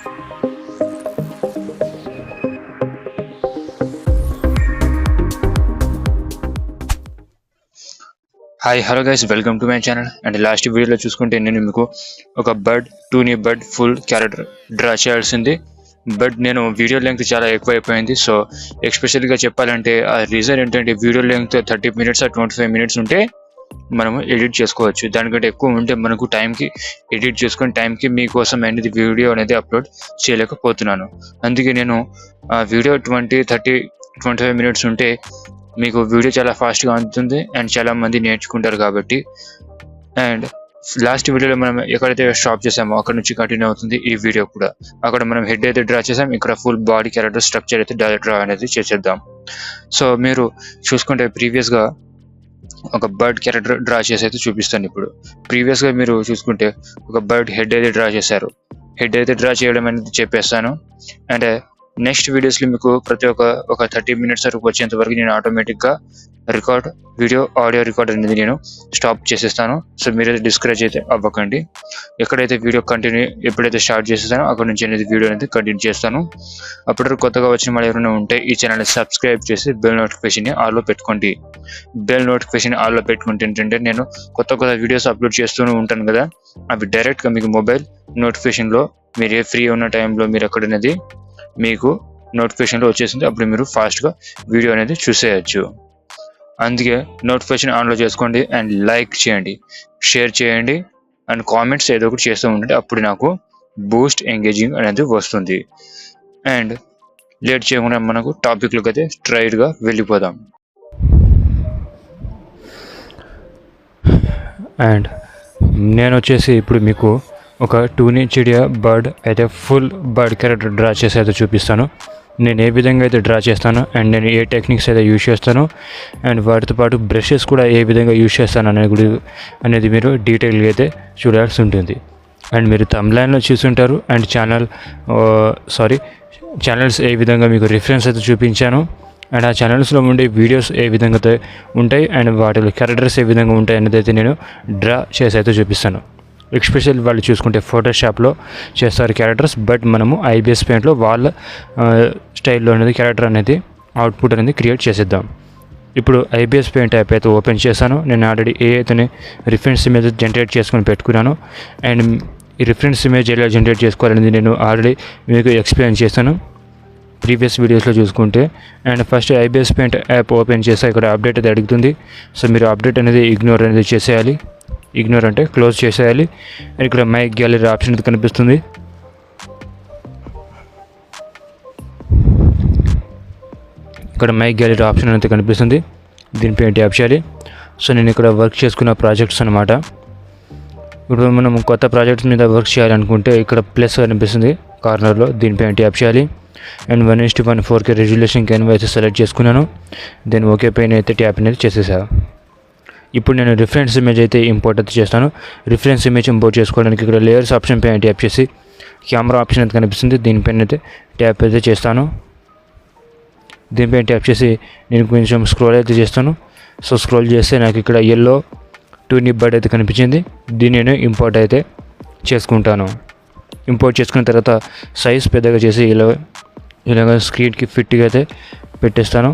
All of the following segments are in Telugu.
Hi hello guys, welcome to my channel. And last వీడియోలో చూసుకుంటే నేను మీకు ఒక bird 2 bird full character draw చేయాల్సింది. బట్ నేను వీడియో లెంగ్త్ చాలా ఎక్కువ అయిపోయింది. సో ఎస్పెషల్గా చెప్పాలంటే ఆ రీజన్ ఏంటంటే వీడియో లెంగ్త్ 30 minutes 25 minutes ఉంటే మనము ఎడిట్ చేసుకోవచ్చు. దానికంటే ఎక్కువ ఉంటే మనకు టైంకి ఎడిట్ చేసుకుని టైంకి మీకోసం అనేది వీడియో అనేది అప్లోడ్ చేయలేకపోతున్నాను. అందుకే నేను ఆ వీడియో 20-30-25 minutes ఉంటే మీకు వీడియో చాలా ఫాస్ట్గా అందుతుంది అండ్ చాలా మంది నేర్చుకుంటారు కాబట్టి. అండ్ లాస్ట్ వీడియోలో మనం ఎక్కడైతే స్టాప్ చేసామో అక్కడ నుంచి కంటిన్యూ అవుతుంది ఈ వీడియో కూడా. అక్కడ మనం హెడ్ అయితే డ్రా చేసాం, ఇక్కడ ఫుల్ బాడీ క్యారెక్టర్ స్ట్రక్చర్ అయితే డ్రా అనేది చేసేద్దాం. సో మీరు చూసుకుంటే ప్రీవియస్గా ఒక బర్డ్ క్యారెక్టర్ డ్రా చేసి అయితే చూపిస్తాను. ఇప్పుడు ప్రీవియస్గా మీరు చూసుకుంటే ఒక బర్డ్ హెడ్ అయితే డ్రా చేశారు. హెడ్ అయితే డ్రా చేయడం అనేది చెప్పేస్తాను. అండ్ నెక్స్ట్ వీడియోస్లో మీకు ప్రతి ఒక 30 minutes వరకు వచ్చేంత వరకు నేను ఆటోమేటిక్గా ఆడియో రికార్డ్ అనేది నేను స్టాప్ చేసేస్తాను. సో మీరైతే డిస్కరేజ్ అయితే అవ్వకండి. ఎక్కడైతే వీడియో ఎప్పుడైతే స్టార్ట్ చేసేస్తానో అక్కడ నుంచి అనేది వీడియో అనేది కంటిన్యూ చేస్తాను. అప్పటివరకు కొత్తగా వచ్చిన వాళ్ళు ఎవరైనా ఉంటే ఈ ఛానల్ని సబ్స్క్రైబ్ చేసి బెల్ నోటిఫికేషన్ని ఆల్లో పెట్టుకోండి. బెల్ నోటిఫికేషన్ ఆల్లో పెట్టుకుంటే ఏంటంటే నేను కొత్త వీడియోస్ అప్లోడ్ చేస్తూనే ఉంటాను కదా, అవి డైరెక్ట్గా మీకు మొబైల్ నోటిఫికేషన్లో మీరు ఫ్రీ ఉన్న టైంలో మీరు అక్కడ అనేది మీకు నోటిఫికేషన్లో వచ్చేసింది. అప్పుడు మీరు ఫాస్ట్గా వీడియో అనేది చూసేయచ్చు. అందుకే నోటిఫికేషన్ ఆన్లో చేసుకోండి అండ్ లైక్ చేయండి, షేర్ చేయండి అండ్ కామెంట్స్ ఏదో ఒకటి చేస్తూ ఉండండి. అప్పుడు నాకు బూస్ట్ ఎంగేజింగ్ అనేది వస్తుంది. అండ్ లేట్ చేయకుండా మనకు టాపిక్లోకి అయితే స్ట్రైట్గా వెళ్ళిపోదాం. అండ్ నేను వచ్చేసి ఇప్పుడు మీకు ఒక 2 బర్డ్ అయితే ఫుల్ బర్డ్ క్యారెక్టర్ డ్రా చేసి అయితే చూపిస్తాను. నేను ఏ విధంగా అయితే డ్రా చేస్తాను అండ్ నేను ఏ టెక్నిక్స్ అయితే యూజ్ చేస్తాను అండ్ వాటితో పాటు బ్రషెస్ కూడా ఏ విధంగా యూజ్ చేస్తాను అనేది మీరు డీటెయిల్గా అయితే చూడాల్సి ఉంటుంది. అండ్ మీరు థంబ్నైల్లో చూసుంటారు అండ్ ఛానల్స్ ఏ విధంగా మీకు రిఫరెన్స్ అయితే చూపించాను అండ్ ఆ ఛానల్స్లో ఉండే వీడియోస్ ఏ విధంగా ఉంటాయి అండ్ వాటిలో క్యారెక్టర్స్ ఏ విధంగా ఉంటాయి అనేది అయితే నేను డ్రా చేసి అయితే చూపిస్తాను. ఎస్పెషల్ వాళ్ళు చూసుకుంటే ఫోటోషాప్లో చేస్తారు క్యారెక్టర్స్, బట్ మనము ఐబిఎస్ పెయింట్లో వాళ్ళ స్టైల్లో అనేది క్యారెక్టర్ అనేది అవుట్పుట్ అనేది క్రియేట్ చేసేద్దాం. ఇప్పుడు ఐబిఎస్ పెయింట్ యాప్ అయితే ఓపెన్ చేశాను. నేను ఆల్రెడీ అయితేనే రిఫరెన్స్ ఇమేజ్ జనరేట్ చేసుకొని పెట్టుకున్నాను. అండ్ ఈ రిఫరెన్స్ ఇమేజ్ ఎలా జనరేట్ చేసుకోవాలనేది నేను ఆల్రెడీ మీకు ఎక్స్ప్లెయిన్ చేశాను ప్రీవియస్ వీడియోస్లో చూసుకుంటే. And first IBS paint app open చేస్తే ఇక్కడ అప్డేట్ అయితే అడుగుతుంది. సో మీరు అప్డేట్ అనేది ఇగ్నోర్ అనేది చేసేయాలి. ఇగ్నోర్ అంటే క్లోజ్ చేసేయాలి. అండ్ ఇక్కడ మై గ్యాలరీ ఆప్షన్ అయితే కనిపిస్తుంది. ఇక్కడ మై గ్యాలరీ ఆప్షన్ అయితే కనిపిస్తుంది, దీనిపై ట్యాప్ చేయాలి. సో నేను ఇక్కడ వర్క్ చేసుకున్న ప్రాజెక్ట్స్ అనమాట. ఇప్పుడు మనం కొత్త ప్రాజెక్ట్స్ మీద వర్క్ చేయాలనుకుంటే ఇక్కడ ప్లస్ కనిపిస్తుంది కార్నర్లో, దీనిపై ట్యాప్ చేయాలి. అండ్ 1:1 4K రెజల్యూషన్ కెన్వా అయితే సెలెక్ట్ చేసుకున్నాను. దెన్ ఓకే పైన అయితే ట్యాప్ అనేది చేసేసాను. ఇప్పుడు నేను రిఫరెన్స్ ఇమేజ్ అయితే ఇంపోర్ట్ అయితే చేస్తాను. రిఫరెన్స్ ఇమేజ్ ఇంపోర్ట్ చేసుకోవడానికి ఇక్కడ లేయర్స్ ఆప్షన్ పైన ట్యాప్ చేసి కెమెరా ఆప్షన్ అయితే కనిపిస్తుంది, దీనిపైన అయితే ట్యాప్ అయితే చేస్తాను. దీనిపైన ట్యాప్ చేసి నేను కొంచెం స్క్రోల్ అయితే చేస్తాను. సో స్క్రోల్ చేస్తే నాకు ఇక్కడ ఎల్లో 2 బర్డ్ అయితే కనిపించింది. దీన్ని నేను ఇంపోర్ట్ అయితే చేసుకుంటాను. ఇంపోర్ట్ చేసుకున్న తర్వాత సైజ్ పెద్దగా చేసి ఇలాగ స్క్రీన్కి ఫిట్గా అయితే పెట్టేస్తాను.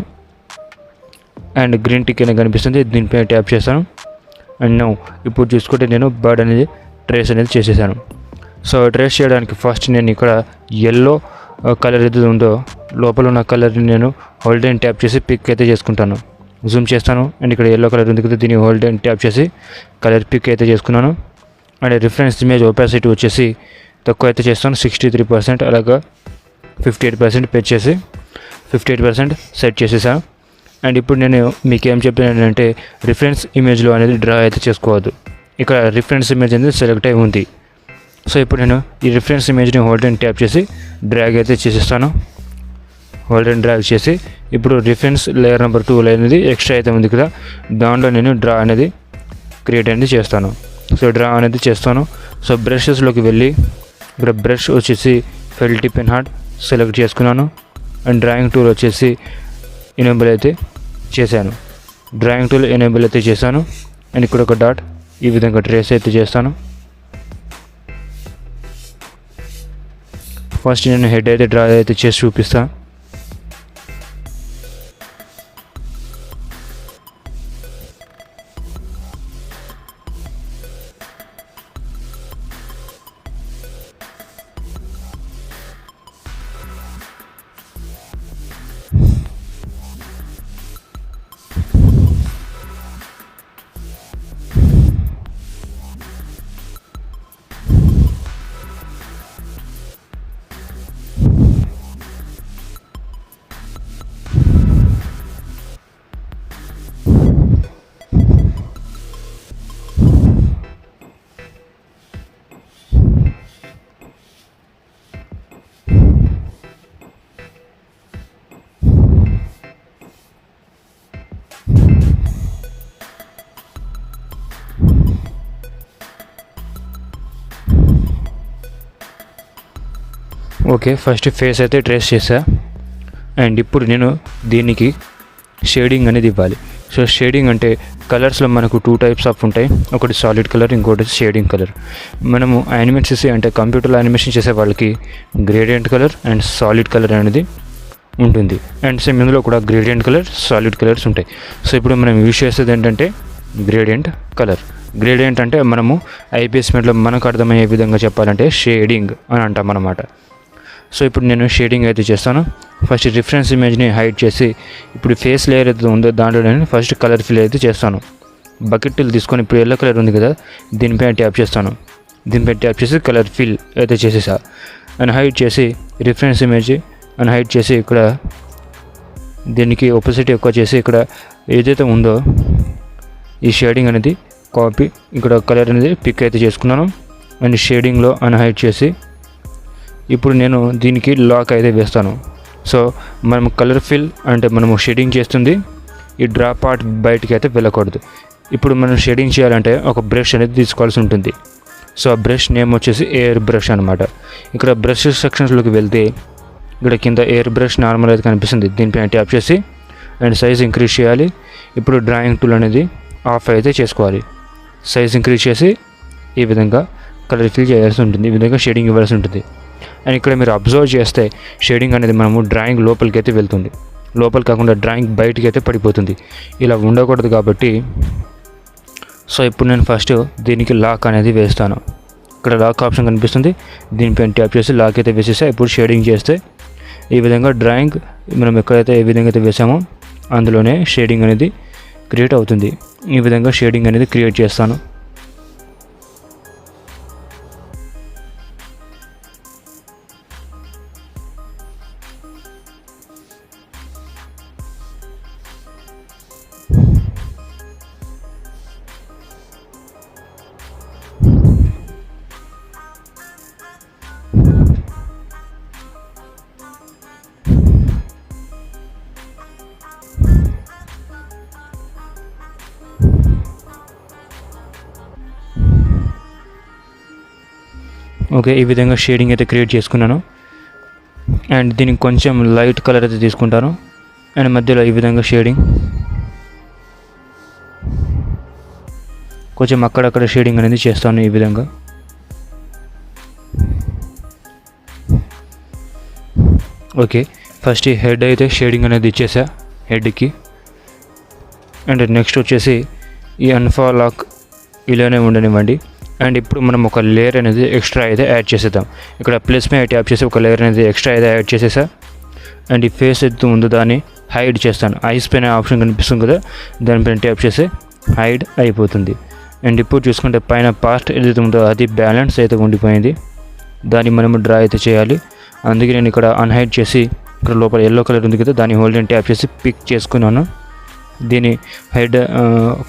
అండ్ గ్రీన్ టిక్ అనేది కనిపిస్తుంది, దీనిపైన ట్యాప్ చేస్తాను. అండ్ ఇప్పుడు చూసుకుంటే నేను బర్డ్ అనేది ట్రేస్ అనేది చేసేసాను. సో ట్రేస్ చేయడానికి ఫస్ట్ నేను ఇక్కడ ఎల్లో కలర్ ఏది ఉందో లోపల ఉన్న కలర్ని నేను హోల్డ్ అండ్ ట్యాప్ చేసి పిక్ అయితే చేసుకుంటాను. జూమ్ చేస్తాను అండ్ ఇక్కడ ఎల్లో కలర్ ఉంది కదా, దీన్ని హోల్డ్ అండ్ ట్యాప్ చేసి కలర్ పిక్ అయితే చేసుకున్నాను. అండ్ రిఫరెన్స్ ఇమేజ్ ఒపాసిటీ వచ్చేసి తక్కువ అయితే చేస్తాను, 63%, అలాగా 58% పెంచేసి 58% సెట్ చేసేసాను. అండ్ ఇప్పుడు నేను మీకు ఏం చెప్పాను ఏంటంటే రిఫరెన్స్ ఇమేజ్లో అనేది డ్రా అయితే చేసుకోవద్దు. ఇక్కడ రిఫరెన్స్ ఇమేజ్ అనేది సెలెక్ట్ అయి ఉంది. సో ఇప్పుడు నేను ఈ రిఫరెన్స్ ఇమేజ్ని హోల్డ్ అండ్ ట్యాప్ చేసి డ్రాగ్ అయితే చేసేస్తాను. హోల్డ్ అండ్ డ్రాగ్ చేసి ఇప్పుడు రిఫరెన్స్ లేయర్ నెంబర్ 2 అనేది ఎక్స్ట్రా అయితే ఉంది కదా, దాంట్లో నేను డ్రా అనేది క్రియేట్ అనేది చేస్తాను. సో డ్రా అనేది చేస్తాను. సో బ్రషెస్లోకి వెళ్ళి ఇక్కడ బ్రష్ వచ్చేసి ఫెల్ టిప్ అండ్ హార్డ్ సెలెక్ట్ చేసుకున్నాను. అండ్ డ్రాయింగ్ టూల్ వచ్చేసి ఎనేబుల్ అయితే చేశాను. డ్రాయింగ్ టూల్ ఎనేబుల్ అయితే చేశాను. అండ్ ఇక్కడ ఒక డాట్ ఈ విధంగా ట్రేస్ అయితే చేస్తాను. ఫస్ట్ నేను హెడ్ అయితే డ్రా అయితే చేసి చూపిస్తా. ఓకే, ఫస్ట్ ఫేస్ అయితే ట్రేస్ చేసా. అండ్ ఇప్పుడు నేను దీనికి షేడింగ్ అనేది ఇవ్వాలి. సో షేడింగ్ అంటే కలర్స్లో మనకు 2 టైప్స్ ఆఫ్ ఉంటాయి. ఒకటి సాలిడ్ కలర్, ఇంకోటి షేడింగ్ కలర్. మనము యానిమేట్ చేసే అంటే కంప్యూటర్లో యానిమేషన్ చేసే వాళ్ళకి gradient colour and solid colour అనేది ఉంటుంది. అండ్ సేమ్ ఇందులో కూడా గ్రేడియంట్ కలర్, సాలిడ్ కలర్స్ ఉంటాయి. సో ఇప్పుడు మనం యూజ్ చేసేది ఏంటంటే గ్రేడియంట్ కలర్. గ్రేడియంట్ అంటే మనము ఐపీఎస్ మీట్లో మనకు అర్థమయ్యే విధంగా చెప్పాలంటే షేడింగ్ అని అంటాం అన్నమాట. సో ఇప్పుడు నేను షేడింగ్ అయితే చేస్తాను. ఫస్ట్ రిఫరెన్స్ ఇమేజ్ని హైడ్ చేసి ఇప్పుడు ఫేస్ లేయర్ అయితే ఉందో దాంట్లో నేను ఫస్ట్ కలర్ ఫిల్ అయితే చేస్తాను. బకెట్ టూల్ తీసుకొని ఇప్పుడు ఎల్లో కలర్ ఉంది కదా, దీనిపైన ట్యాప్ చేస్తాను. దీనిపైన ట్యాప్ చేసి కలర్ ఫిల్ అయితే చేసేసా. అని హైడ్ చేసి రిఫరెన్స్ ఇమేజ్ అని హైడ్ చేసి ఇక్కడ దీనికి ఒపోసిటీ ఎక్కువ చేసి ఇక్కడ ఏదైతే ఉందో ఈ షేడింగ్ అనేది కాపీ, ఇక్కడ కలర్ అనేది పిక్ అయితే చేసుకున్నాను. అండ్ షేడింగ్లో అని హైడ్ చేసి ఇప్పుడు నేను దీనికి లాక్ అయితే వేస్తాను. సో మనం కలర్ ఫిల్ అంటే మనము షేడింగ్ చేస్తుంది ఈ డ్రా పార్ట్ బయటికి అయితే వెళ్ళకూడదు. ఇప్పుడు మనం షేడింగ్ చేయాలంటే ఒక బ్రష్ అనేది తీసుకోవాల్సి ఉంటుంది. సో ఆ బ్రష్ నేమ్ వచ్చేసి ఎయిర్ బ్రష్ అనమాట. ఇక్కడ బ్రష్ సెక్షన్స్లోకి వెళ్తే ఇక్కడ కింద ఎయిర్ బ్రష్ నార్మల్ అయితే కనిపిస్తుంది. దీనిపైన ట్యాప్ చేసి అండ్ సైజ్ ఇంక్రీజ్ చేయాలి. ఇప్పుడు డ్రాయింగ్ టూల్ అనేది ఆఫ్ అయితే చేసుకోవాలి. సైజ్ ఇంక్రీజ్ చేసి ఈ విధంగా కలర్ ఫిల్ చేయాల్సి ఉంటుంది, ఈ విధంగా షేడింగ్ ఇవ్వాల్సి ఉంటుంది. అండ్ ఇక్కడ మీరు అబ్జర్వ్ చేస్తే షేడింగ్ అనేది మనము డ్రాయింగ్ లోపలికి అయితే వెళ్తుంది, లోపల కాకుండా డ్రాయింగ్ బయటికి అయితే పడిపోతుంది. ఇలా ఉండకూడదు కాబట్టి సో ఇప్పుడు నేను ఫస్ట్ దీనికి లాక్ అనేది వేస్తాను. ఇక్కడ లాక్ ఆప్షన్ కనిపిస్తుంది, దీనిపైన ట్యాప్ చేసి లాక్ అయితే వేసేసా. ఇప్పుడు షేడింగ్ చేస్తే ఈ విధంగా డ్రాయింగ్ మనం ఎక్కడైతే ఏ విధంగా అయితే వేసామో అందులోనే షేడింగ్ అనేది క్రియేట్ అవుతుంది. ఈ విధంగా షేడింగ్ అనేది క్రియేట్ చేస్తాను. ఓకే, ఈ విధంగా షేడింగ్ అయితే క్రియేట్ చేసుకున్నాను. అండ్ దీనికి కొంచెం లైట్ కలర్ అయితే తీసుకుంటాను. అండ్ మధ్యలో ఈ విధంగా షేడింగ్ కొంచెం అక్కడక్కడ షేడింగ్ అనేది చేస్తాను ఈ విధంగా. ఓకే, ఫస్ట్ ఈ హెడ్ అయితే షేడింగ్ అనేది ఇచ్చేసా హెడ్కి. అండ్ నెక్స్ట్ వచ్చేసి ఈ అన్ఫాలాక్ ఇలానే ఉండనివ్వండి. అండ్ ఇప్పుడు మనం ఒక లేయర్ అనేది ఎక్స్ట్రా అయితే యాడ్ చేసేద్దాం. ఇక్కడ ప్లస్ మీద ట్యాప్ చేసి ఒక లేయర్ అనేది ఎక్స్ట్రా అయితే యాడ్ చేసేసా. అండ్ ఈ ఫేస్ అయితే ఉందో దాన్ని హైడ్ చేస్తాను. ఐస్ పైన ఆప్షన్ కనిపిస్తుంది కదా, దానిపైన ట్యాప్ చేసి హైడ్ అయిపోతుంది. అండ్ ఇప్పుడు చూసుకుంటే పైన పార్ట్ ఏదైతే ఉందో అది బ్యాలెన్స్ అయితే ఉండిపోయింది, దాన్ని మనము డ్రా అయితే చేయాలి. అందుకే నేను ఇక్కడ అన్హైడ్ చేసి ఇక్కడ లోపల ఎల్లో కలర్ ఉంది కదా, దాన్ని హోల్డ్ అండ్ ట్యాప్ చేసి పిక్ చేసుకున్నాను. దీని హెడ్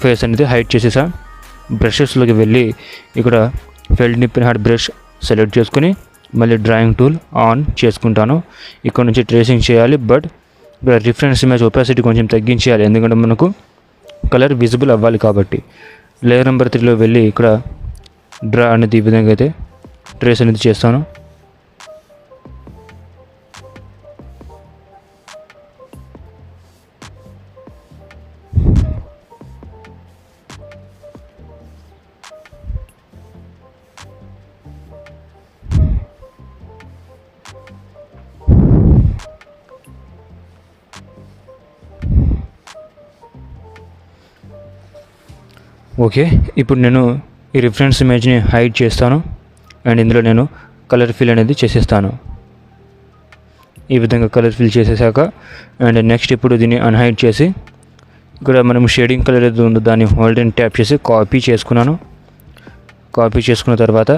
ఫేస్ అనేది హైడ్ చేసేసా. బ్రషెస్లోకి వెళ్ళి ఇక్కడ ఫెల్డ్ నిప్పిన హార్డ్ బ్రష్ సెలెక్ట్ చేసుకుని మళ్ళీ డ్రాయింగ్ టూల్ ఆన్ చేసుకుంటాను. ఇక్కడ నుంచి ట్రేసింగ్ చేయాలి, బట్ ఇక్కడ రిఫరెన్స్ ఇమేజ్ ఒపాసిటీ కొంచెం తగ్గించేయాలి, ఎందుకంటే మనకు కలర్ విజిబుల్ అవ్వాలి కాబట్టి. లేయర్ నెంబర్ 3లో వెళ్ళి ఇక్కడ డ్రా అనేది ఈ విధంగా అయితే ట్రేస్ అనేది చేస్తాను. ఓకే, ఇప్పుడు నేను ఈ రిఫరెన్స్ ఇమేజ్ని హైడ్ చేస్తాను అండ్ ఇందులో నేను కలర్ ఫిల్ అనేది చేసేస్తాను. ఈ విధంగా కలర్ ఫిల్ చేసేసాక అండ్ నెక్స్ట్ ఇప్పుడు దీన్ని అన్హైడ్ చేసి ఇక్కడ మనం షేడింగ్ కలర్ ఏది ఉందో దాన్ని హోల్డ్ అండ్ ట్యాప్ చేసి కాపీ చేసుకున్నాను. కాపీ చేసుకున్న తర్వాత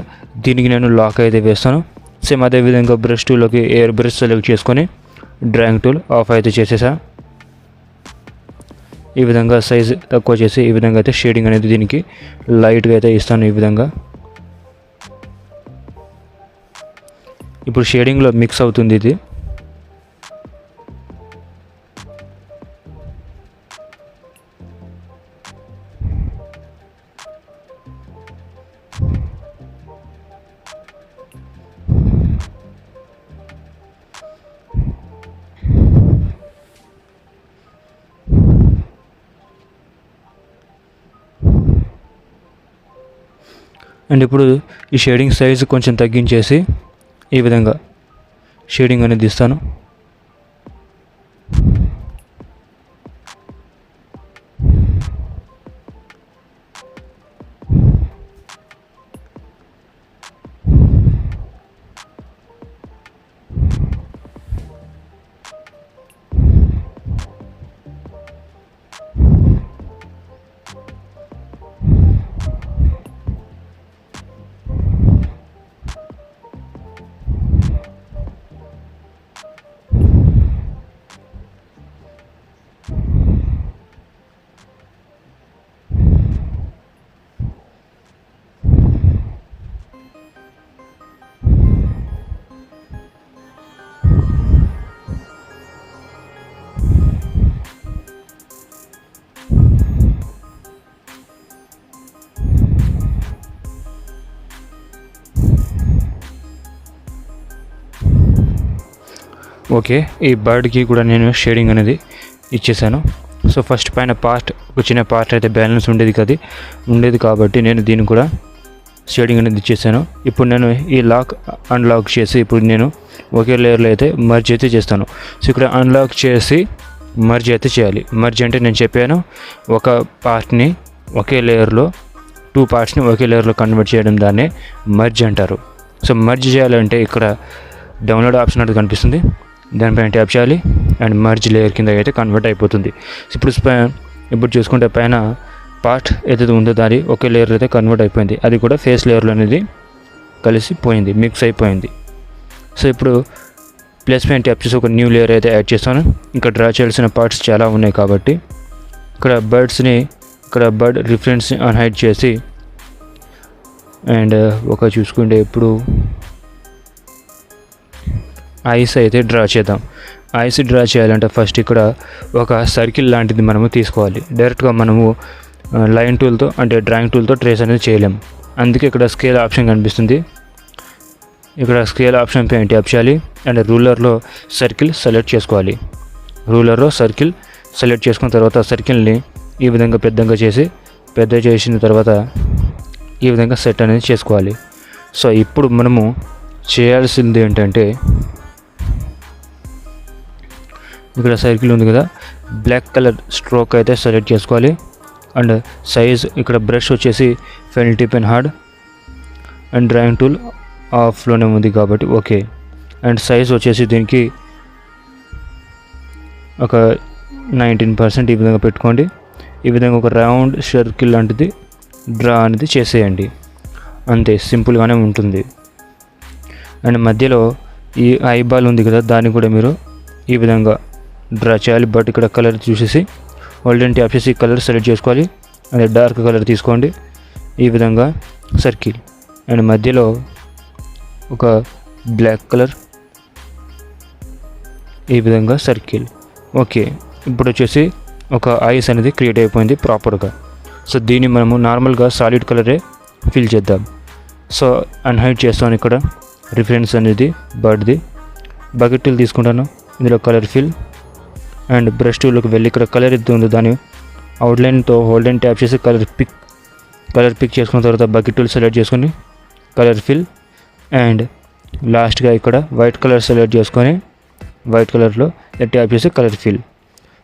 దీనికి నేను లాక్ అయితే వేస్తాను. సేమ్ అదేవిధంగా బ్రష్ టూల్లోకి ఎయిర్ బ్రష్ సెలెక్ట్ చేసుకొని డ్రాయింగ్ టూల్ ఆఫ్ అయితే చేసేసా. ఈ విధంగా సైజ్ తక్కువ చేసి ఈ విధంగా అయితే షేడింగ్ అనేది దీనికి లైట్గా అయితే ఇస్తాను. ఈ విధంగా ఇప్పుడు షేడింగ్లో మిక్స్ అవుతుంది ఇది. అండ్ ఇప్పుడు ఈ షేడింగ్ సైజ్ కొంచెం తగ్గించేసి ఈ విధంగా షేడింగ్ అనేది ఇస్తాను. ఓకే, ఈ బర్డ్కి కూడా నేను షేడింగ్ అనేది ఇచ్చేసాను. సో ఫస్ట్ పైన పార్ట్ ఒక చిన్న పార్ట్ అయితే బ్యాలెన్స్ ఉండేది కాబట్టి నేను దీన్ని కూడా షేడింగ్ అనేది ఇచ్చేసాను. ఇప్పుడు నేను ఈ లాక్ అన్లాక్ చేసి ఇప్పుడు నేను ఒకే లేయర్లో అయితే మర్జ్ అయితే చేస్తాను. సో ఇక్కడ అన్లాక్ చేసి మర్జ్ అయితే చేయాలి. మర్జ్ అంటే నేను చెప్పాను, ఒక పార్ట్ని ఒకే లేయర్లో 2 పార్ట్స్ని ఒకే లేయర్లో కన్వర్ట్ చేయడం దాన్నే మర్జ్ అంటారు. సో మర్జ్ చేయాలంటే ఇక్కడ డౌన్లోడ్ ఆప్షన్ అనేది కనిపిస్తుంది, దానిపైన ట్యాప్ చేయాలి అండ్ మర్జ్ లేయర్ కింద అయితే కన్వర్ట్ అయిపోతుంది. ఇప్పుడు చూసుకుంటే పైన పార్ట్ ఏదైతే ఉందో దాని ఒకే లేయర్ అయితే కన్వర్ట్ అయిపోయింది. అది కూడా ఫేస్ లేయర్లో అనేది కలిసిపోయింది, మిక్స్ అయిపోయింది. సో ఇప్పుడు ప్లస్ పైన ట్యాప్ చేసి ఒక న్యూ లేయర్ అయితే యాడ్ చేస్తాను. ఇంకా డ్రా చేయాల్సిన పార్ట్స్ చాలా ఉన్నాయి కాబట్టి ఇక్కడ బర్డ్ రిఫరెన్స్ అన్హైడ్ చేసి అండ్ ఒక చూసుకుంటే ఇప్పుడు ఐస్ అయితే డ్రా చేద్దాం. ఐస్ డ్రా చేయాలంటే ఫస్ట్ ఇక్కడ ఒక సర్కిల్ లాంటిది మనము తీసుకోవాలి. డైరెక్ట్గా మనము లైన్ టూల్తో అంటే డ్రాయింగ్ టూల్తో ట్రేస్ అనేది చేయలేం. అందుకే ఇక్కడ స్కేల్ ఆప్షన్ కనిపిస్తుంది. ఇక్కడ స్కేల్ ఆప్షన్ పైన ట్యాప్ చేయాలి అండ్ రూలర్లో సర్కిల్ సెలెక్ట్ చేసుకోవాలి. రూలర్లో సర్కిల్ సెలెక్ట్ చేసుకున్న తర్వాత సర్కిల్ని ఈ విధంగా పెద్ద చేసిన తర్వాత ఈ విధంగా సెట్ అనేది చేసుకోవాలి. సో ఇప్పుడు మనము చేయాల్సింది ఏంటంటే ఇక్కడ సర్కిల్ ఉంది కదా, బ్లాక్ కలర్ స్ట్రోక్ అయితే సెలెక్ట్ చేసుకోవాలి అండ్ సైజ్ ఇక్కడ బ్రష్ వచ్చేసి pen tip and hard and drawing tool ఆఫ్లోనే ఉంది కాబట్టి ఓకే. అండ్ సైజ్ వచ్చేసి దీనికి ఒక 19% ఈ విధంగా పెట్టుకోండి. ఈ విధంగా ఒక రౌండ్ సర్కిల్ లాంటిది డ్రా అనేది చేసేయండి. అంతే, సింపుల్గానే ఉంటుంది. అండ్ మధ్యలో ఈ ఐబాల్ ఉంది కదా, దాన్ని కూడా మీరు ఈ విధంగా డ్రా చేయాలి. బట్ ఇక్కడ కలర్ చూసేసి హోల్డెన్ ట్యాప్ చేసి కలర్ సెలెక్ట్ చేసుకోవాలి అండ్ డార్క్ కలర్ తీసుకోండి. ఈ విధంగా సర్కిల్ అండ్ మధ్యలో ఒక బ్లాక్ కలర్, ఈ విధంగా సర్కిల్. ఓకే, ఇప్పుడు వచ్చేసి ఒక ఐస్ అనేది క్రియేట్ అయిపోయింది ప్రాపర్గా. సో దీన్ని మనము నార్మల్గా సాలిడ్ కలరే ఫిల్ చేద్దాం. సో అన్హైడ్ చేస్తాను. ఇక్కడ రిఫరెన్స్ అనేది బర్డ్ది. బకెట్ టూల్ తీసుకుంటాను, ఇందులో కలర్ ఫిల్ అండ్ బ్రష్ టూల్లోకి వెళ్ళి ఇక్కడ కలర్ ఎత్తు ఉందో దాన్ని అవుట్లైన్తో హోల్డెన్ ట్యాప్ చేసి కలర్ పిక్ చేసుకున్న తర్వాత బకెట్ టూల్ సెలెక్ట్ చేసుకొని కలర్ ఫిల్ అండ్ లాస్ట్గా ఇక్కడ వైట్ కలర్ సెలెక్ట్ చేసుకొని వైట్ కలర్లో ట్యాప్ చేసి colour fill.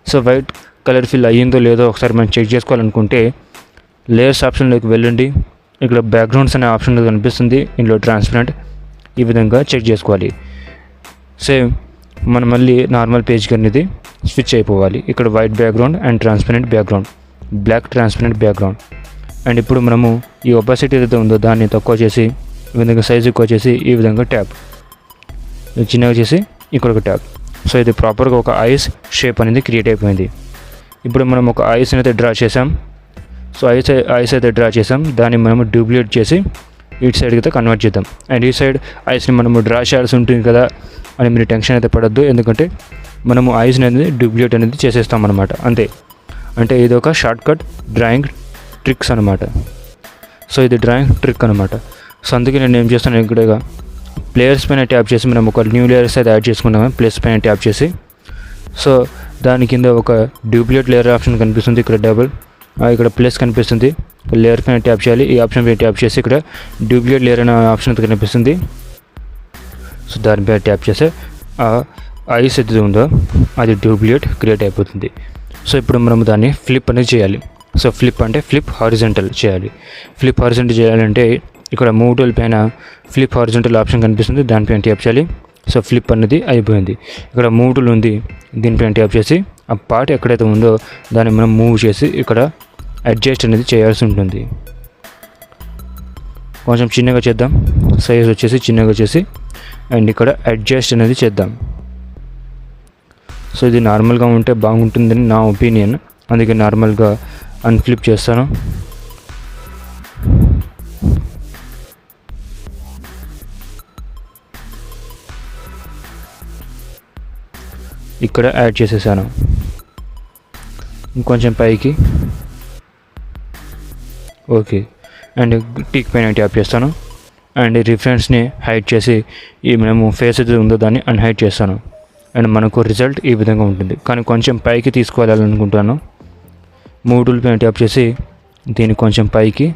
So white colour fill అయ్యిందో లేదో ఒకసారి మనం చెక్ చేసుకోవాలనుకుంటే లేయర్స్ ఆప్షన్లోకి వెళ్ళండి. ఇక్కడ బ్యాక్గ్రౌండ్స్ అనే ఆప్షన్ కనిపిస్తుంది, ఇందులో ట్రాన్స్పరెంట్. ఈ విధంగా చెక్ చేసుకోవాలి. సేమ్ మనం మళ్ళీ నార్మల్ పేజ్కి అనేది స్విచ్ అయిపోవాలి. ఇక్కడ white background and transparent background, black transparent background. And ఇప్పుడు మనము ఈ ఒపాసిటీ ఏదైతే ఉందో దాన్ని తక్కువ చేసి ఈ విధంగా సైజ్ ఎక్కువ చేసి ఈ విధంగా ట్యాప్ చిన్నగా చేసి ఇక్కడ ఒక ట్యాప్. సో ఇది ప్రాపర్గా ఒక ఐస్ షేప్ అనేది క్రియేట్ అయిపోయింది. ఇప్పుడు మనం ఒక ఐస్ అయితే డ్రా చేసాం. సో ఐస్ అయితే డ్రా చేసాం, దాన్ని మనము డూప్లికేట్ చేసి ఇటు సైడ్కి అయితే కన్వర్ట్ చేద్దాం. అండ్ ఈ సైడ్ ఐస్ని మనము డ్రా చేయాల్సి ఉంటుంది కదా అని మీరు టెన్షన్ అయితే పడద్దు, ఎందుకంటే మనము ఐస్ని అనేది డూప్లికేట్ అనేది చేసేస్తాం అనమాట. అంతే, అంటే ఇది ఒక షార్ట్ కట్ డ్రాయింగ్ ట్రిక్స్ అనమాట. సో ఇది డ్రాయింగ్ ట్రిక్ అనమాట. సో అందుకే నేను ఏం చేస్తాను, ఇక్కడ ప్లేయర్స్ పైన ట్యాప్ చేసి మనం ఒక న్యూ లేయర్స్ అయితే యాడ్ చేసుకున్నాము. ప్లేస్ పైన ట్యాప్ చేసి సో దాని కింద ఒక డూప్లికేట్ లేయర్ ఆప్షన్ కనిపిస్తుంది, ఇక్కడ డబుల్, ఇక్కడ ప్లస్ కనిపిస్తుంది. లేయర్ పైన ట్యాప్ చేయాలి, ఈ ఆప్షన్ పైన ట్యాప్ చేసి ఇక్కడ డూప్లికేట్ లేయర్ అనే ఆప్షన్ అయితే కనిపిస్తుంది. సో దానిపైన ట్యాప్ చేస్తే ఐస్ ఏది ఉందో అది డూప్లికేట్ క్రియేట్ అయిపోతుంది. సో ఇప్పుడు మనం దాన్ని ఫ్లిప్ అనేది చేయాలి. సో ఫ్లిప్ అంటే ఫ్లిప్ హారిజంటల్ చేయాలి. ఫ్లిప్ హారిజంటల్ చేయాలంటే ఇక్కడ మూవ్ టూల్ పైన ఫ్లిప్ హారిజంటల్ ఆప్షన్ కనిపిస్తుంది, దానిపైన ట్యాప్ చేయాలి. సో ఫ్లిప్ అనేది అయిపోయింది. ఇక్కడ మూవ్ టూల్ ఉంది, దీనిపైన ట్యాప్ చేసి ఆ పార్ట్ ఎక్కడైతే ఉందో దాన్ని మనం మూవ్ చేసి ఇక్కడ అడ్జస్ట్ అనేది చేయాల్సి ఉంటుంది. కొంచెం చిన్నగా చేద్దాం, సైజ్ వచ్చేసి చిన్నగా చేసి అండ్ ఇక్కడ అడ్జస్ట్ అనేది చేద్దాం. సో ఇది నార్మల్గా ఉంటే బాగుంటుందని నా ఒపీనియన్, అందుకే నార్మల్గా అన్ఫ్లిప్ చేస్తాను. ఇక్కడ యాడ్ చేసేసాను. ఇంకొంచెం పైకి, ఓకే. అండ్ టిక్ పైన ట్యాప్ చేస్తాను అండ్ రిఫరెన్స్ని హైడ్ చేసి ఈ మేము ఫేస్ అయితే ఉందో దాన్ని అన్హైడ్ చేస్తాను. అండ్ మనకు రిజల్ట్ ఈ విధంగా ఉంటుంది. కానీ కొంచెం పైకి తీసుకువెళ్ళాలనుకుంటాను. మూవ్ టూల్ పైన ట్యాప్ చేసి దీన్ని కొంచెం పైకి,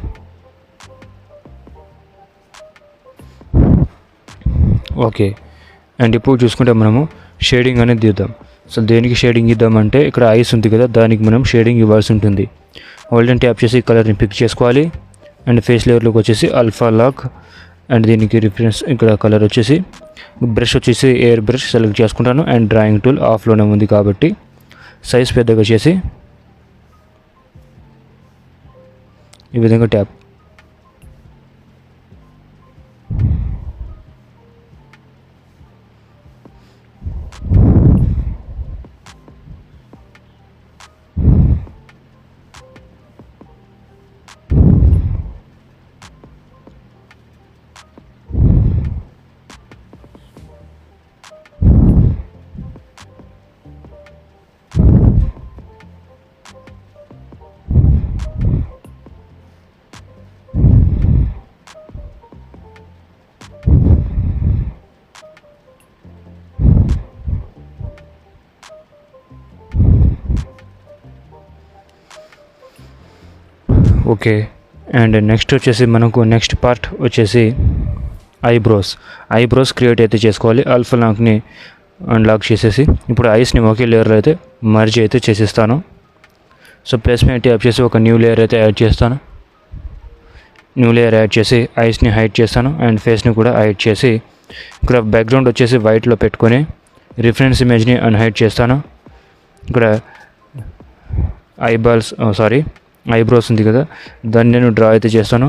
ఓకే. అండ్ ఇప్పుడు చూసుకుంటే మనము షేడింగ్ అనేది దిద్దాం. సో దేనికి షేడింగ్ ఇద్దామంటే ఇక్కడ ఐస్ ఉంది కదా, దానికి మనం షేడింగ్ ఇవ్వాల్సి ఉంటుంది. హోల్డ్ అండ్ ట్యాప్ చేసి కలర్ని పిక్ చేసుకోవాలి. అండ్ ఫేస్ లేయర్లోకి వచ్చేసి అల్ఫా లాక్ అండ్ దీనికి రిఫరెన్స్ ఇక్కడ కలర్ వచ్చేసి బ్రష్ వచ్చేసి ఎయిర్ బ్రష్ సెలెక్ట్ చేసుకుంటాను. అండ్ డ్రాయింగ్ టూల్ ఆఫ్లోనే ఉంది కాబట్టి సైజ్ పెద్దగా చేసి ఈ విధంగా ట్యాప్. ఓకే. అండ్ నెక్స్ట్ వచ్చేసి మనకు నెక్స్ట్ పార్ట్ వచ్చేసి ఐబ్రోస్ క్రియేట్ అయితే చేసుకోవాలి. ఆల్ఫా లాక్ని అన్లాక్ చేసేసి ఇప్పుడు ఐస్ని ఒకే లేయర్లో అయితే మర్జ్ అయితే చేసేస్తాను. సో ప్లేస్మెంట్ ట్యాప్ చేసి ఒక న్యూ లేయర్ అయితే యాడ్ చేస్తాను. న్యూ లేయర్ యాడ్ చేసి ఐస్ని హైడ్ చేస్తాను అండ్ ఫేస్ని కూడా హైడ్ చేసి ఇక్కడ బ్యాక్గ్రౌండ్ వచ్చేసి వైట్లో పెట్టుకొని రిఫరెన్స్ ఇమేజ్ని అన్హైడ్ చేస్తాను. ఇక్కడ ఐబ్రోస్ ఉంది కదా, దాన్ని నేను డ్రా అయితే చేస్తాను.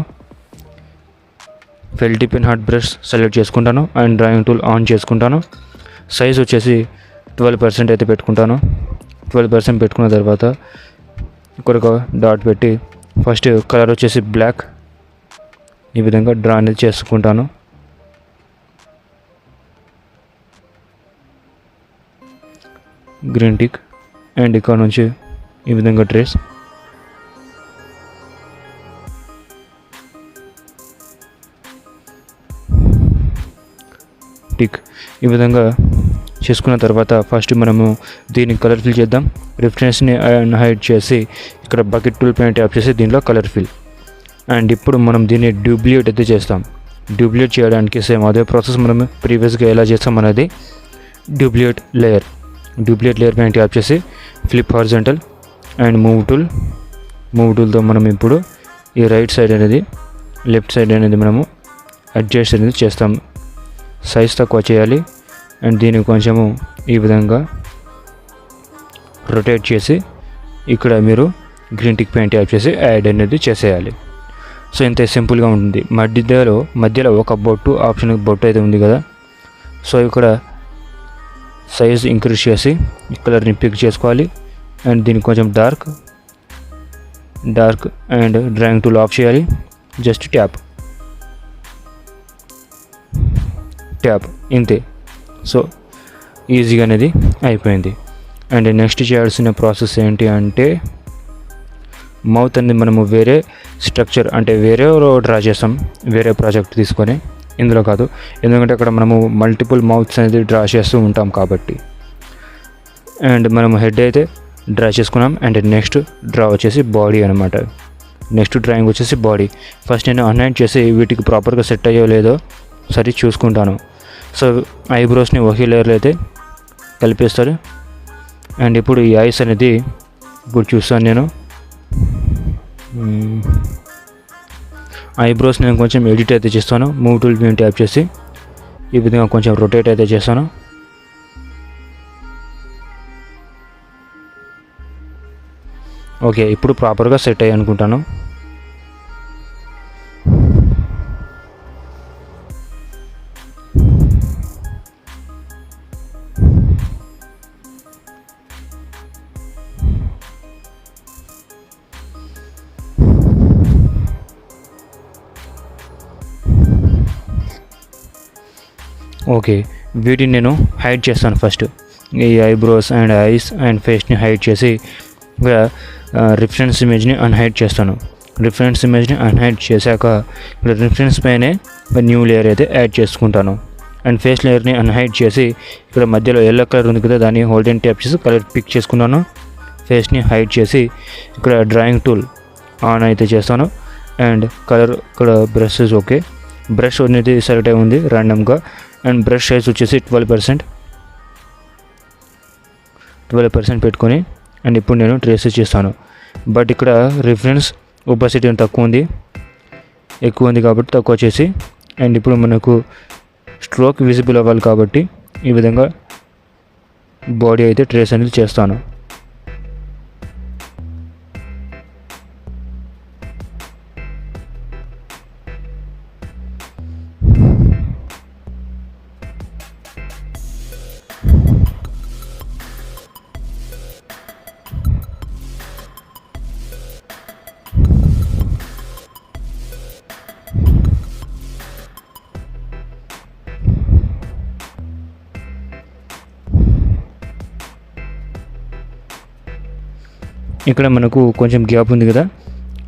ఫెల్టీ పెన్ హార్ట్ బ్రష్ సెలెక్ట్ చేసుకుంటాను అండ్ డ్రాయింగ్ టూల్ ఆన్ చేసుకుంటాను. సైజ్ వచ్చేసి 12% అయితే పెట్టుకుంటాను. 12% పెట్టుకున్న తర్వాత ఇక్కడ ఒక డాట్ పెట్టి ఫస్ట్ కలర్ వచ్చేసి బ్లాక్ ఈ విధంగా డ్రా అనేది చేసుకుంటాను. గ్రీన్ టిక్ అండ్ ఇక్కడ నుంచి ఈ విధంగా ట్రేస్. టిక్ ఈ విధంగా చేసుకున్న తర్వాత ఫస్ట్ మనము దీన్ని కలర్ ఫిల్ చేద్దాం. రిఫరెన్స్ని హైడ్ చేసి ఇక్కడ బకెట్ టూల్ పైన ట్యాప్ చేసి దీంట్లో కలర్ ఫిల్. అండ్ ఇప్పుడు మనం దీన్ని డూప్లికేట్ అయితే చేస్తాం. డూప్లికేట్ చేయడానికి సేమ్ అదే ప్రాసెస్ మనం ప్రీవియస్గా ఎలా చేస్తాం అనేది. డూప్లికేట్ లేయర్ పైన ట్యాప్ చేసి ఫ్లిప్ హారిజంటల్ అండ్ మూవ్ టూల్తో మనం ఇప్పుడు ఈ రైట్ సైడ్ అనేది లెఫ్ట్ సైడ్ అనేది మనము అడ్జస్ట్ అనేది చేస్తాము. సైజ్ తక్కువ చేయాలి అండ్ దీన్ని కొంచెము ఈ విధంగా రొటేట్ చేసి ఇక్కడ మీరు గ్రీన్ టిక్ పెయింట్ ట్యాప్ చేసి యాడ్ అనేది చేసేయాలి. సో ఇంత సింపుల్గా ఉంటుంది. మధ్యలో ఒక బొట్టు ఆప్షన్ బొట్టు అయితే ఉంది కదా, సో ఇక్కడ సైజ్ ఇంక్రీజ్ చేసి ఈ కలర్ని పిక్ చేసుకోవాలి అండ్ దీనికి కొంచెం dark and drawing tool of చేయాలి. జస్ట్ ట్యాప్ ఇంతే. సో ఈజీగా అనేది అయిపోయింది. అండ్ నెక్స్ట్ చేయాల్సిన ప్రాసెస్ ఏంటి అంటే మౌత్ అనేది మనము వేరే స్ట్రక్చర్ అంటే వేరే డ్రా చేస్తాం, వేరే ప్రాజెక్ట్ తీసుకొని, ఇందులో కాదు. ఎందుకంటే అక్కడ మనము మల్టిపుల్ మౌత్స్ అనేది డ్రా చేస్తూ ఉంటాం కాబట్టి. అండ్ మనము హెడ్ అయితే డ్రా చేసుకున్నాం. అండ్ నెక్స్ట్ డ్రా వచ్చేసి బాడీ అనమాట. నెక్స్ట్ డ్రాయింగ్ వచ్చేసి బాడీ. ఫస్ట్ నేను అన్హైడ్ చేసి వీటికి ప్రాపర్గా సెట్ అయ్యో లేదో సరి చూసుకుంటాను. సో ఐబ్రోస్ని ఒకే లేయర్లో అయితే కలిపేస్తారు. అండ్ ఇప్పుడు ఈ ఐస్ అనేది ఇప్పుడు చూస్తాను నేను. ఐబ్రోస్ నేను కొంచెం ఎడిట్ అయితే చేస్తాను. మూవ్ టూల్ మీద ట్యాప్ చేసి ఈ విధంగా కొంచెం రొటేట్ అయితే చేస్తాను. ఓకే, ఇప్పుడు ప్రాపర్గా సెట్ అయ్యి అనుకుంటాను. ఓకే, వీటిని నేను హైడ్ చేస్తాను. ఫస్ట్ ఈ ఐబ్రోస్ అండ్ ఐస్ అండ్ ఫేస్ని హైడ్ చేసి ఇక్కడ రిఫరెన్స్ ఇమేజ్ని అన్హైడ్ చేస్తాను. రిఫరెన్స్ ఇమేజ్ని అన్హైడ్ చేశాక ఇక్కడ రిఫరెన్స్ పైనే న్యూ లేయర్ అయితే యాడ్ చేసుకుంటాను. అండ్ ఫేస్ లేయర్ని అన్హైడ్ చేసి ఇక్కడ మధ్యలో ఎల్లో కలర్ ఉంది కదా, దాన్ని హోల్డ్ అండ్ ట్యాప్ చేసి కలర్ పిక్ చేసుకున్నాను. ఫేస్ని హైడ్ చేసి ఇక్కడ డ్రాయింగ్ టూల్ ఆన్ అయితే చేస్తాను. అండ్ కలర్ ఇక్కడ బ్రషెస్ ఓకే, బ్రష్ అనేది సెలెక్ట్ అయి ఉంది ర్యాండమ్గా. అండ్ బ్రష్ సైజ్ వచ్చేసి 12% పెట్టుకొని అండ్ ఇప్పుడు నేను ట్రేసెస్ చేస్తాను. బట్ ఇక్కడ రిఫరెన్స్ ఒపాసిటీ తక్కువ ఉంది కాబట్టి తక్కువ చేసి, అండ్ ఇప్పుడు మనకు స్ట్రోక్ విజిబుల్ అవ్వాలి కాబట్టి ఈ విధంగా బాడీ అయితే ట్రేస్ అనేది చేస్తాను. ఇక్కడ మనకు కొంచెం గ్యాప్ ఉంది కదా,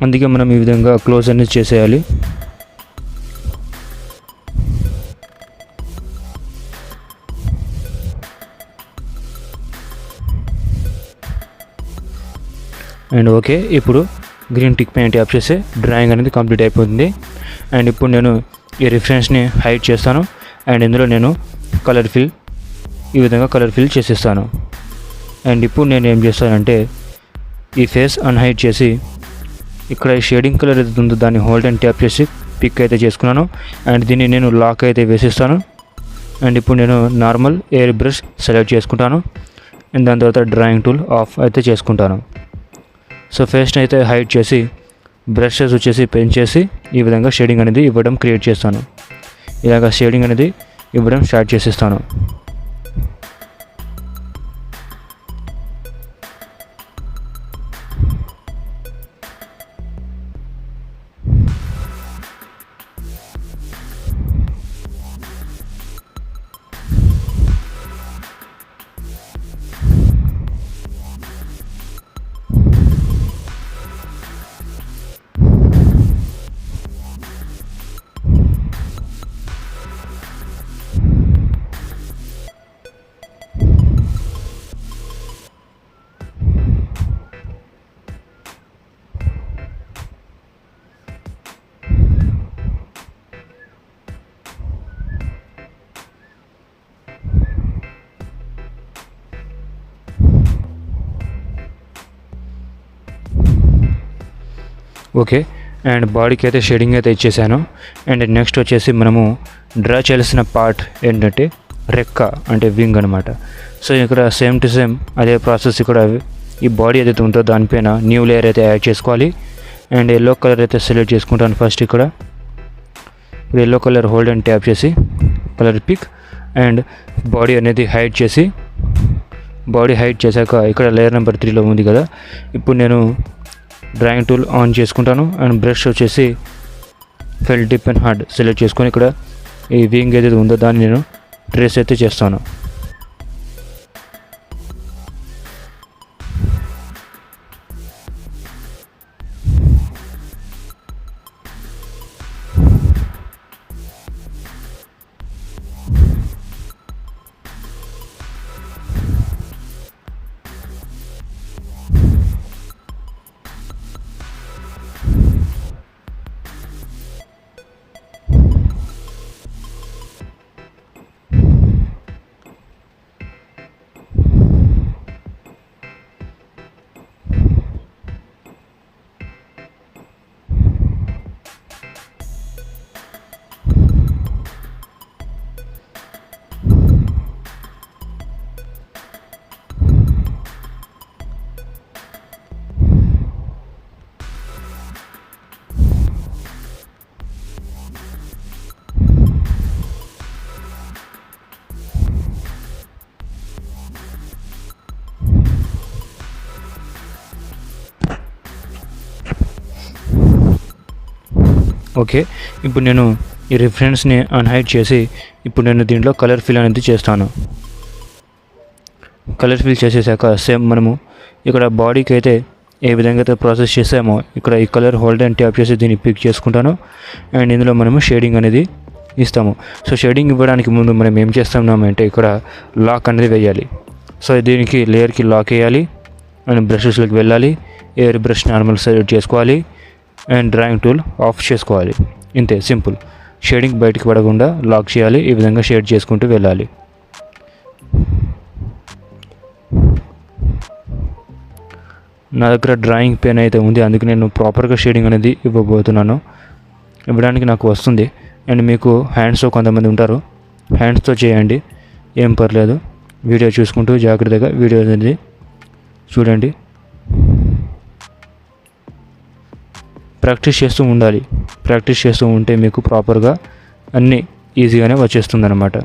అందుకే మనం ఈ విధంగా క్లోజ్ అనేది చేసేయాలి. అండ్ ఓకే, ఇప్పుడు గ్రీన్ టిక్ పైన ట్యాప్ చేస్తే డ్రాయింగ్ అనేది కంప్లీట్ అయిపోతుంది. అండ్ ఇప్పుడు నేను ఈ రిఫరెన్స్ని హైడ్ చేస్తాను. అండ్ ఇందులో నేను ఈ విధంగా కలర్ ఫిల్ చేసేస్తాను. అండ్ ఇప్పుడు నేను ఏం చేస్తానంటే ఈ ఫేస్ అన్హైడ్ చేసి ఇక్కడ షేడింగ్ కలర్ ఏదైతే ఉందో దాన్ని హోల్డ్ అండ్ ట్యాప్ చేసి పిక్ అయితే చేసుకున్నాను. అండ్ దీన్ని నేను లాక్ అయితే వేసిస్తాను. అండ్ ఇప్పుడు నేను నార్మల్ ఎయిర్ బ్రష్ సెలెక్ట్ చేసుకుంటాను. అండ్ దాని తర్వాత డ్రాయింగ్ టూల్ ఆఫ్ అయితే చేసుకుంటాను. సో ఫేస్ని అయితే హైడ్ చేసి బ్రషెస్ వచ్చేసి పెంచేసి ఈ విధంగా షేడింగ్ అనేది ఇవ్వడం క్రియేట్ చేస్తాను. ఇలాగ షేడింగ్ అనేది ఇవ్వడం స్టార్ట్ చేసేస్తాను. ఓకే, అండ్ బాడీకి అయితే షేడింగ్ అయితే ఇచ్చేసాను. అండ్ నెక్స్ట్ వచ్చేసి మనము డ్రా చేయాల్సిన పార్ట్ ఏంటంటే రెక్క అంటే వింగ్ అనమాట. సో ఇక్కడ సేమ్ టు సేమ్ అదే ప్రాసెస్ ఇక్కడ ఈ బాడీ ఏదైతే ఉంటుందో దానిపైన న్యూ లేయర్ అయితే యాడ్ చేసుకోవాలి. అండ్ ఎల్లో కలర్ అయితే సెలెక్ట్ చేసుకుంటాను ఫస్ట్. ఇక్కడ yellow colour hold and tap చేసి కలర్ పిక్ అండ్ బాడీ అనేది హైడ్ చేసి, బాడీ హైడ్ చేశాక ఇక్కడ లేయర్ నెంబర్ 3లో ఉంది కదా, ఇప్పుడు నేను డ్రాయింగ్ టూల్ ఆన్ చేసుకుంటాను. అండ్ బ్రష్ వచ్చేసి ఫెల్ డిప్ అండ్ హార్డ్ సెలెక్ట్ చేసుకొని ఇక్కడ ఈ వింగ్ ఏదైతే ఉందో దాన్ని నేను ట్రేస్ అయితే చేస్తాను. ఓకే, ఇప్పుడు నేను ఈ రిఫరెన్స్ని అన్హైడ్ చేసి ఇప్పుడు నేను దీంట్లో కలర్ ఫిల్ అనేది చేస్తాను. కలర్ ఫిల్ చేసేసాక సేమ్ మనము ఇక్కడ బాడీకి అయితే ఏ విధంగా అయితే ప్రాసెస్ చేసామో ఇక్కడ ఈ కలర్ హోల్డ్ అండ్ ట్యాప్ చేసి దీన్ని పిక్ చేసుకుంటాను. అండ్ ఇందులో మనము షేడింగ్ అనేది ఇస్తాము. సో షేడింగ్ ఇవ్వడానికి ముందు మనం ఏం చేస్తున్నామంటే ఇక్కడ లాక్ అనేది వేయాలి. సో దీనికి లేయర్కి లాక్ వేయాలి అండ్ బ్రషెస్లోకి వెళ్ళాలి, ఎయిర్ బ్రష్ నార్మల్ సెలెక్ట్ చేసుకోవాలి అండ్ డ్రాయింగ్ టూల్ ఆఫ్ చేసుకోవాలి. ఇంతే, సింపుల్. షేడింగ్ బయటికి పడకుండా లాక్ చేయాలి. ఈ విధంగా షేడ్ చేసుకుంటూ వెళ్ళాలి. నా దగ్గర డ్రాయింగ్ పెన్ అయితే ఉంది, అందుకే నేను ప్రాపర్గా షేడింగ్ అనేది ఇవ్వబోతున్నాను. ఇవ్వడానికి నాకు వస్తుంది. అండ్ మీకు హ్యాండ్స్తో కొంతమంది ఉంటారు, హ్యాండ్స్తో చేయండి, ఏం పర్లేదు. వీడియో చూసుకుంటూ జాగ్రత్తగా వీడియో అనేది చూడండి. ప్రాక్టీస్ చేస్తూ ఉండాలి. ప్రాక్టీస్ చేస్తూ ఉంటే మీకు ప్రాపర్గా అన్నీ ఈజీగానే వచ్చేస్తుంది అన్నమాట.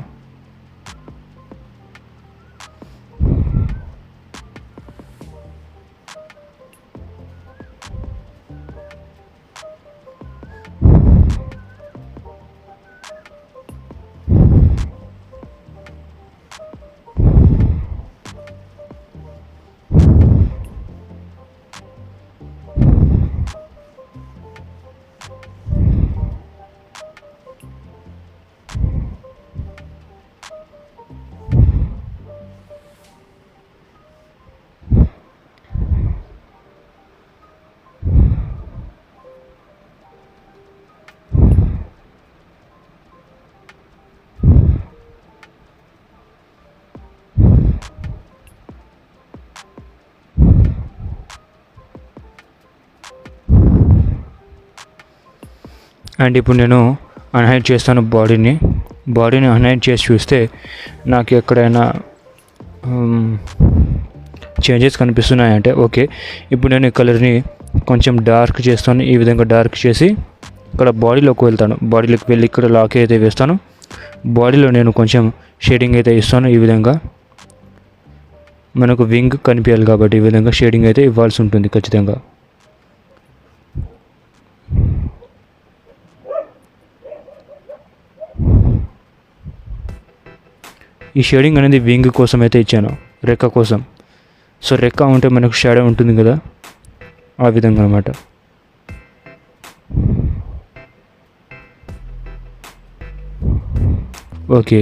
అండ్ ఇప్పుడు నేను అన్హైడ్ చేస్తాను బాడీని అన్హైడ్ చేసి చూస్తే నాకు ఎక్కడైనా చేంజెస్ కనిపిస్తున్నాయంటే ఓకే. ఇప్పుడు నేను ఈ కలర్ని కొంచెం డార్క్ చేస్తాను. ఈ విధంగా డార్క్ చేసి ఇక్కడ బాడీలోకి వెళ్తాను. బాడీలోకి వెళ్ళి ఇక్కడ లాక్ అయితే వేస్తాను. బాడీలో నేను కొంచెం షేడింగ్ అయితే ఇస్తాను. ఈ విధంగా మనకు వింగ్ కనిపించాలి కాబట్టి ఈ విధంగా షేడింగ్ అయితే ఇవ్వాల్సి ఉంటుంది ఖచ్చితంగా. ఈ షేడింగ్ అనేది వింగ్ కోసం అయితే ఇచ్చాను, రెక్క కోసం. సో రెక్క ఉంటే మనకు షాడో ఉంటుంది కదా, ఆ విధంగా అన్నమాట. ఓకే,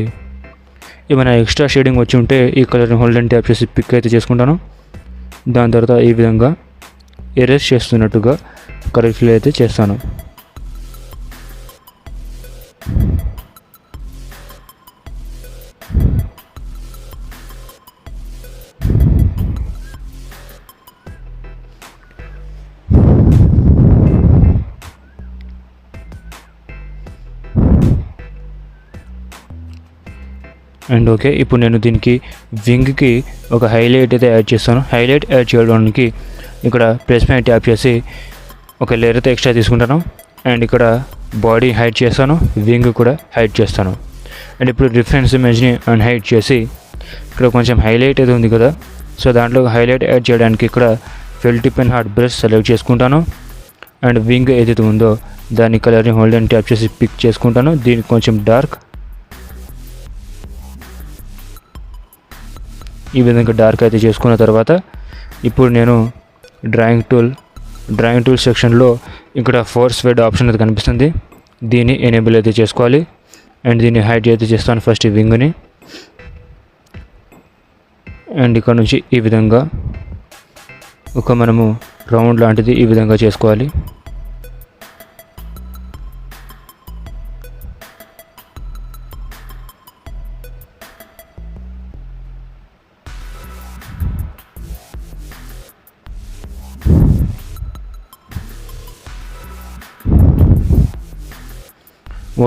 ఏమైనా ఎక్స్ట్రా షేడింగ్ వచ్చి ఉంటే ఈ కలర్ని హోల్డ్ అండ్ ట్యాప్ చేసి పిక్ అయితే చేసుకుంటాను. దాని తర్వాత ఈ విధంగా ఎరేస్ చేస్తున్నట్టుగా కలర్ ఫిల్ అయితే చేస్తాను. అండ్ ఓకే, ఇప్పుడు నేను దీనికి వింగ్కి ఒక హైలైట్ అయితే యాడ్ చేస్తాను. హైలైట్ యాడ్ చేయడానికి ఇక్కడ ప్లస్ పైన ట్యాప్ చేసి ఒక లేయర్ అయితే ఎక్స్ట్రా తీసుకుంటాను. అండ్ ఇక్కడ బాడీ హైడ్ చేస్తాను, వింగ్ కూడా హైడ్ చేస్తాను. అండ్ ఇప్పుడు రిఫరెన్స్ ఇమేజ్ని అన్హైడ్ చేసి ఇక్కడ కొంచెం హైలైట్ అయితే ఉంది కదా, సో దాంట్లో హైలైట్ యాడ్ చేయడానికి ఇక్కడ fill tip and hard brush select చేసుకుంటాను. అండ్ వింగ్ ఏదైతే ఉందో దాని కలర్ని హోల్డ్ అండ్ ట్యాప్ చేసి పిక్ చేసుకుంటాను. దీనికి కొంచెం డార్క్, ఈ విధంగా డార్క్ అయితే చేసుకున్న తర్వాత ఇప్పుడు నేను డ్రాయింగ్ టూల్ సెక్షన్లో ఇక్కడ ఫోర్స్ ఫెడ్ ఆప్షన్ అయితే కనిపిస్తుంది, దీన్ని ఎనేబుల్ అయితే చేసుకోవాలి. అండ్ దీన్ని హైడ్ అయితే చేస్తాను ఫస్ట్ ఈ వింగ్ని. అండ్ ఇక్కడ నుంచి ఈ విధంగా ఒక మనము రౌండ్ లాంటిది ఈ విధంగా చేసుకోవాలి.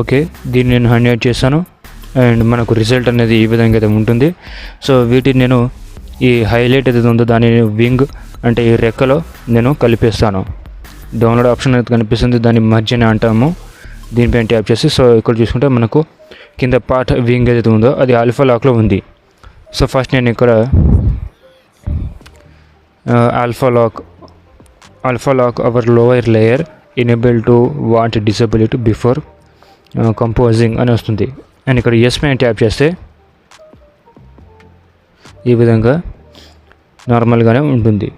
ఓకే, దీన్ని నేను హైలైట్ చేస్తాను. అండ్ మనకు రిజల్ట్ అనేది ఈ విధంగా అయితే ఉంటుంది. సో వీటిని నేను ఈ హైలైట్ ఏదైతే ఉందో దానిని వింగ్ అంటే ఈ రెక్కలో నేను కలిపేస్తాను. డౌన్లోడ్ ఆప్షన్ అయితే కనిపిస్తుంది, దాన్ని మర్జ్ అని అంటాము. దీనిపైన ట్యాప్ చేసి సో ఇక్కడ చూసుకుంటే మనకు కింద పార్ట్ వింగ్ ఏదైతే ఉందో అది ఆల్ఫా లాక్లో ఉంది. సో ఫస్ట్ నేను ఇక్కడ alpha lock our lower layer enable to want disable it before composing అని వస్తుంది. అండ్ ఇక్కడ ఎస్ పైన ట్యాప్ చేస్తే ఈ విధంగా నార్మల్గానే ఉంటుంది,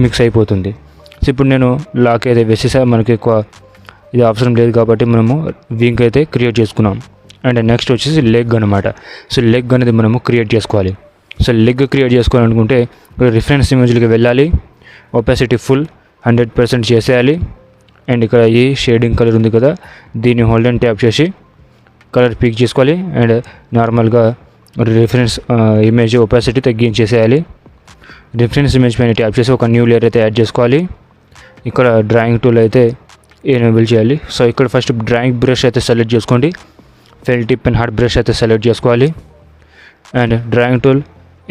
మిక్స్ అయిపోతుంది. సో ఇప్పుడు నేను లాక్ అయితే వేసేసా, మనకి ఎక్కువ ఇది అవసరం లేదు కాబట్టి మనము వింగ్ అయితే క్రియేట్ చేసుకున్నాం. అండ్ నెక్స్ట్ వచ్చేసి లెగ్ అనమాట. సో లెగ్ అనేది మనము క్రియేట్ చేసుకోవాలి. సో లెగ్ క్రియేట్ చేసుకోవాలనుకుంటే ఇక్కడ రిఫరెన్స్ ఇమేజ్లకి వెళ్ళాలి, ఒపాసిటీ ఫుల్ 100% చేసేయాలి. అండ్ ఇక్కడ ఈ షేడింగ్ కలర్ ఉంది కదా, దీన్ని హోల్డ్ అండ్ ట్యాప్ చేసి కలర్ పిక్ చేసుకోవాలి. అండ్ నార్మల్గా రిఫరెన్స్ ఇమేజ్ ఒపాసిటీ తగ్గించేసేయాలి. రిఫరెన్స్ ఇమేజ్ పైన ట్యాప్ చేసి ఒక న్యూ లేయర్ అయితే యాడ్ చేసుకోవాలి. ఇక్కడ డ్రాయింగ్ టూల్ అయితే ఎనేబుల్ చేయాలి. సో ఇక్కడ ఫస్ట్ డ్రాయింగ్ బ్రష్ అయితే సెలెక్ట్ చేసుకోండి, fill tip and hard brush అయితే సెలెక్ట్ చేసుకోవాలి. అండ్ డ్రాయింగ్ టూల్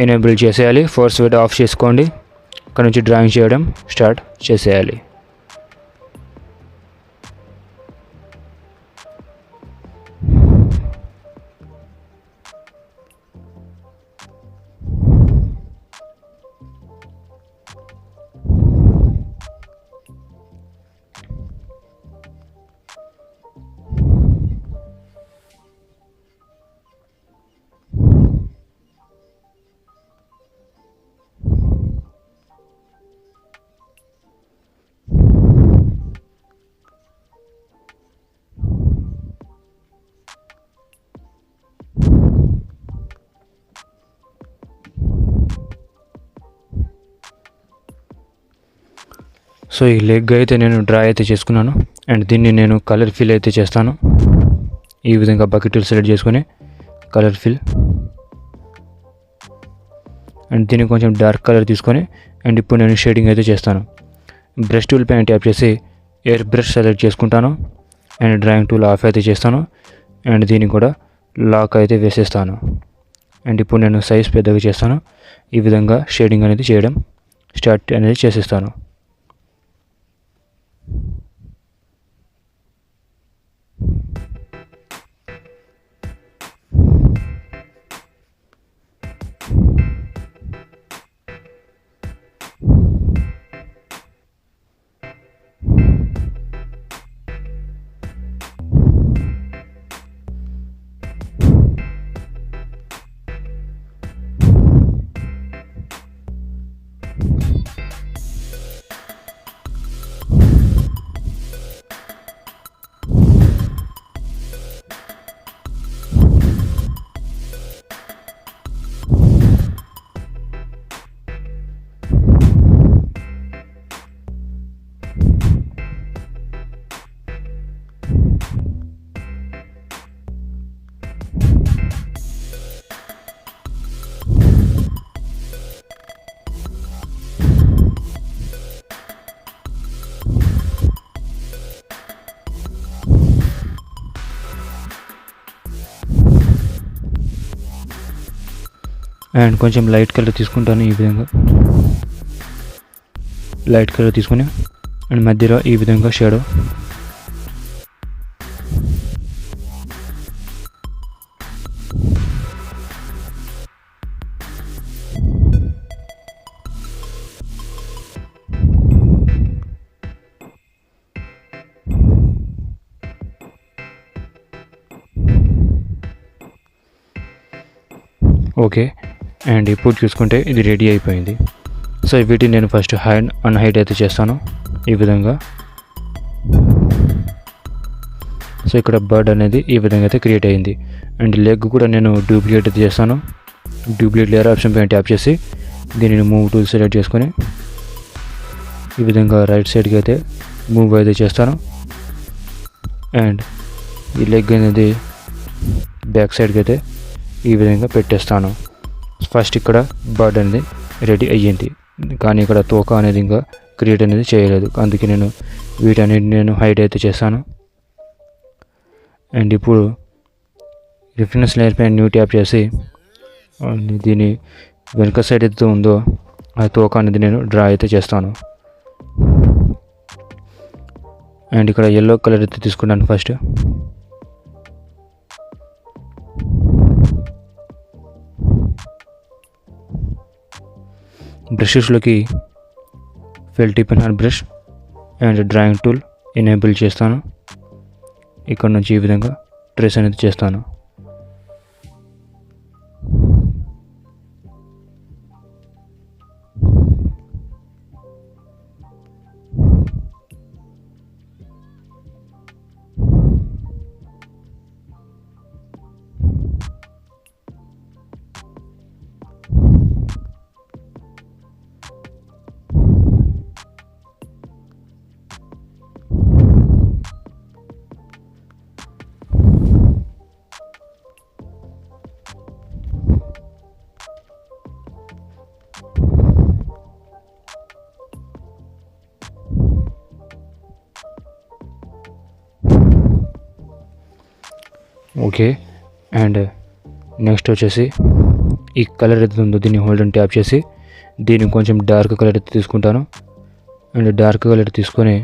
ఎనేబుల్ చేసేయాలి, ఫోర్స్ ఫెడ్ ఆఫ్ చేసుకోండి. ఇక్కడ నుంచి డ్రాయింగ్ చేయడం స్టార్ట్ చేసేయాలి. సో ఈ లెగ్ అయితే నేను డ్రా అయితే చేసుకున్నాను. అండ్ దీన్ని నేను కలర్ ఫిల్ అయితే చేస్తాను. ఈ విధంగా బకెట్ టూల్ సెలెక్ట్ చేసుకొని కలర్ ఫిల్, అండ్ దీన్ని కొంచెం డార్క్ కలర్ తీసుకొని అండ్ ఇప్పుడు నేను షేడింగ్ అయితే చేస్తాను. బ్రష్ టూల్ పైన ట్యాప్ చేసి ఎయిర్ బ్రష్ సెలెక్ట్ చేసుకుంటాను. అండ్ డ్రాయింగ్ టూల్ ఆఫ్ అయితే చేస్తాను. అండ్ దీన్ని కూడా లాక్ అయితే వేసేస్తాను. అండ్ ఇప్పుడు నేను సైజ్ పెద్దగా చేస్తాను. ఈ విధంగా షేడింగ్ అనేది చేయడం స్టార్ట్ అనేది చేసేస్తాను. అండ్ కొంచెం లైట్ కలర్ తీసుకుంటాను. ఈ విధంగా లైట్ కలర్ తీసుకుని అండ్ మధ్యలో ఈ విధంగా షాడో. ఓకే, అండ్ ఇప్పుడు చూసుకుంటే ఇది రెడీ అయిపోయింది. సో వీటిని నేను ఫస్ట్ హైడ్ అన్హైడ్ అయితే చేస్తాను ఈ విధంగా. సో ఇక్కడ బర్డ్ అనేది ఈ విధంగా అయితే క్రియేట్ అయింది. అండ్ లెగ్ కూడా నేను డూప్లికేట్ అయితే చేస్తాను. డూప్లికేట్ లేయర్ ఆప్షన్ పైన ట్యాప్ చేసి దీనిని మూవ్ టూల్ సెలెక్ట్ చేసుకొని ఈ విధంగా రైట్ సైడ్కి అయితే మూవ్ అయితే చేస్తాను. అండ్ ఈ లెగ్ అనేది బ్యాక్ సైడ్కి అయితే ఈ విధంగా పెట్టేస్తాను. ఫస్ట్ ఇక్కడ బర్డ్ అనేది రెడీ అయ్యింది, కానీ ఇక్కడ తోక అనేది ఇంకా క్రియేట్ అనేది చేయలేదు. అందుకే నేను వీటన్నిటిని నేను హైడ్ అయితే చేస్తాను. అండ్ ఇప్పుడు రిఫరెన్స్ లేయర్ పైన న్యూ ట్యాప్ చేసి దీని వెనుక సైడ్ అయితే ఉందో ఆ తోక అనేది నేను డ్రా అయితే చేస్తాను. అండ్ ఇక్కడ ఎల్లో కలర్ అయితే తీసుకున్నాను ఫస్ట్. బ్రషెస్లోకి felt tip and hand brush and drawing tool enable చేస్తాను. ఇక్కడ నుంచి ఈ విధంగా ట్రేస్ అనేది చేస్తాను. ఓకే, అండ్ నెక్స్ట్ వచ్చేసి ఈ కలర్ అయితే ఉందో దీన్ని హోల్డ్ అండ్ ట్యాప్ చేసి దీన్ని కొంచెం డార్క్ కలర్ అయితే తీసుకుంటాను. అండ్ డార్క్ కలర్ తీసుకొని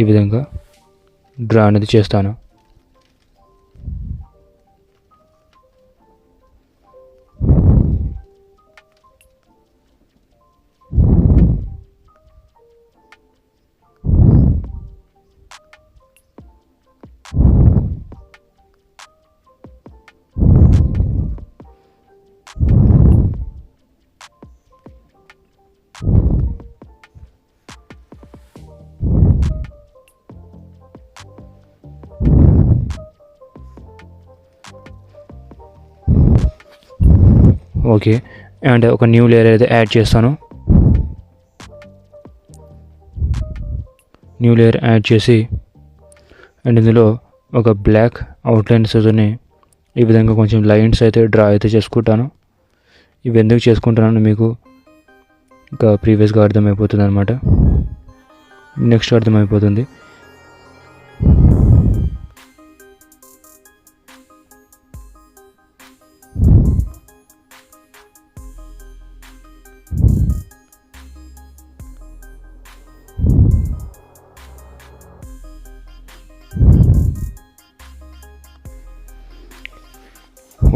ఈ విధంగా డ్రా అనేది చేస్తాను. ఓకే, అండ్ ఒక న్యూ లేయర్ అయితే యాడ్ చేస్తాను. న్యూ లేయర్ యాడ్ చేసి అండ్ ఇందులో ఒక బ్లాక్ అవుట్లైన్స్తోని ఈ విధంగా కొంచెం లైన్స్ అయితే డ్రా అయితే చేసుకుంటాను. ఇవి ఎందుకు చేసుకుంటున్నాను మీకు ఇంకా ప్రీవియస్గా అర్థమైపోతుంది అనమాట. నెక్స్ట్ అర్థమైపోతుంది.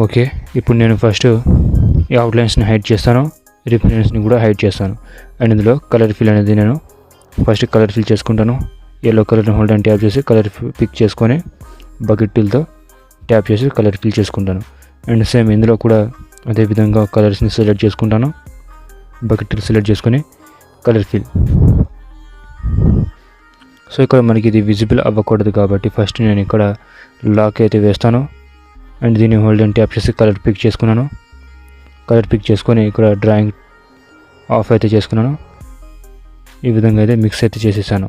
ఓకే, ఇప్పుడు నేను ఫస్ట్ ఈ అవుట్లైన్స్ని హైడ్ చేస్తాను, రిఫరెన్స్ని కూడా హైడ్ చేస్తాను. అండ్ ఇందులో కలర్ ఫిల్ అనేది నేను ఫస్ట్ కలర్ ఫిల్ చేసుకుంటాను. ఎల్లో కలర్ని హోల్డ్ అండ్ ట్యాప్ చేసి కలర్ పిక్ చేసుకొని బకెట్ టూల్తో ట్యాప్ చేసి కలర్ ఫిల్ చేసుకుంటాను. అండ్ సేమ్ ఇందులో కూడా అదేవిధంగా కలర్స్ని సెలెక్ట్ చేసుకుంటాను. బకెట్ టూల్ సెలెక్ట్ చేసుకొని కలర్ ఫిల్. సో ఇక్కడ మనకి ఇది విజిబుల్ అవ్వకూడదు కాబట్టి ఫస్ట్ నేను ఇక్కడ లాక్ అయితే వేస్తాను. అండ్ దీన్ని హోల్డ్ అండ్ ట్యాప్ చేసి కలర్ పిక్ చేసుకున్నాను. కలర్ పిక్ చేసుకొని ఇక్కడ డ్రాయింగ్ ఆఫ్ అయితే చేసుకున్నాను. ఈ విధంగా అయితే మిక్స్ అయితే చేసేసాను.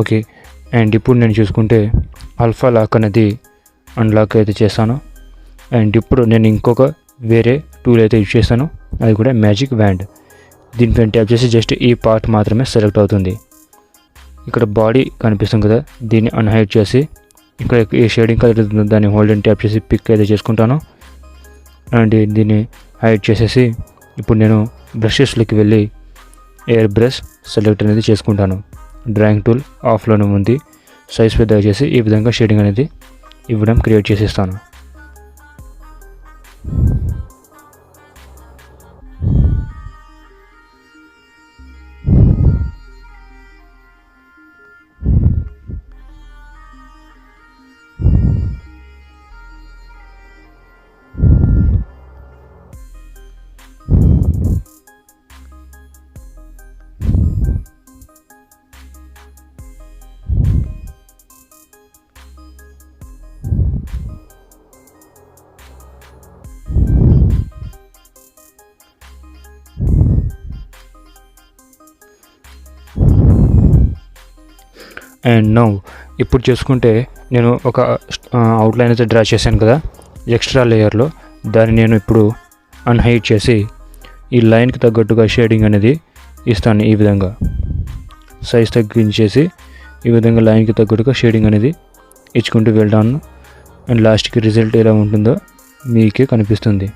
ఓకే, అండ్ ఇప్పుడు నేను చూసుకుంటే ఆల్ఫా లాక్ అనేది అన్లాక్ అయితే చేస్తాను. అండ్ ఇప్పుడు నేను ఇంకొక వేరే టూల్ అయితే యూజ్ చేస్తాను, అది కూడా మ్యాజిక్ వ్యాండ్. దీనిపైన ట్యాప్ చేసి జస్ట్ ఈ పార్ట్ మాత్రమే సెలెక్ట్ అవుతుంది. ఇక్కడ బాడీ కనిపిస్తుంది కదా, దీన్ని అన్హైడ్ చేసి ఇక్కడ ఏ షేడింగ్ కలర్ ఉందో దాన్ని హోల్డ్ అండ్ ట్యాప్ చేసి పిక్ అయితే చేసుకుంటాను. అండ్ దీన్ని హైడ్ చేసేసి ఇప్పుడు నేను బ్రషెస్లోకి వెళ్ళి ఎయిర్ బ్రష్ సెలెక్ట్ అనేది చేసుకుంటాను. డ్రాయింగ్ టూల్ ఆఫ్లోనే ఉంది. సైజ్ పెద్దగా చేసి ఈ విధంగా షేడింగ్ అనేది ఇవ్వడం క్రియేట్ చేసేస్తాను. అండ్ నౌ ఇప్పుడు చూసుకుంటే నేను ఒక అవుట్లైన్ అయితే డ్రా చేశాను కదా ఎక్స్ట్రా లేయర్లో, దాన్ని నేను ఇప్పుడు అన్హైడ్ చేసి ఈ లైన్కి తగ్గట్టుగా షేడింగ్ అనేది ఇస్తాను. ఈ విధంగా సైజ్ తగ్గించేసి ఈ విధంగా లైన్కి తగ్గట్టుగా షేడింగ్ అనేది ఇచ్చుకుంటూ వెళ్తాను. అండ్ లాస్ట్కి రిజల్ట్ ఎలా ఉంటుందో మీకే కనిపిస్తుంది.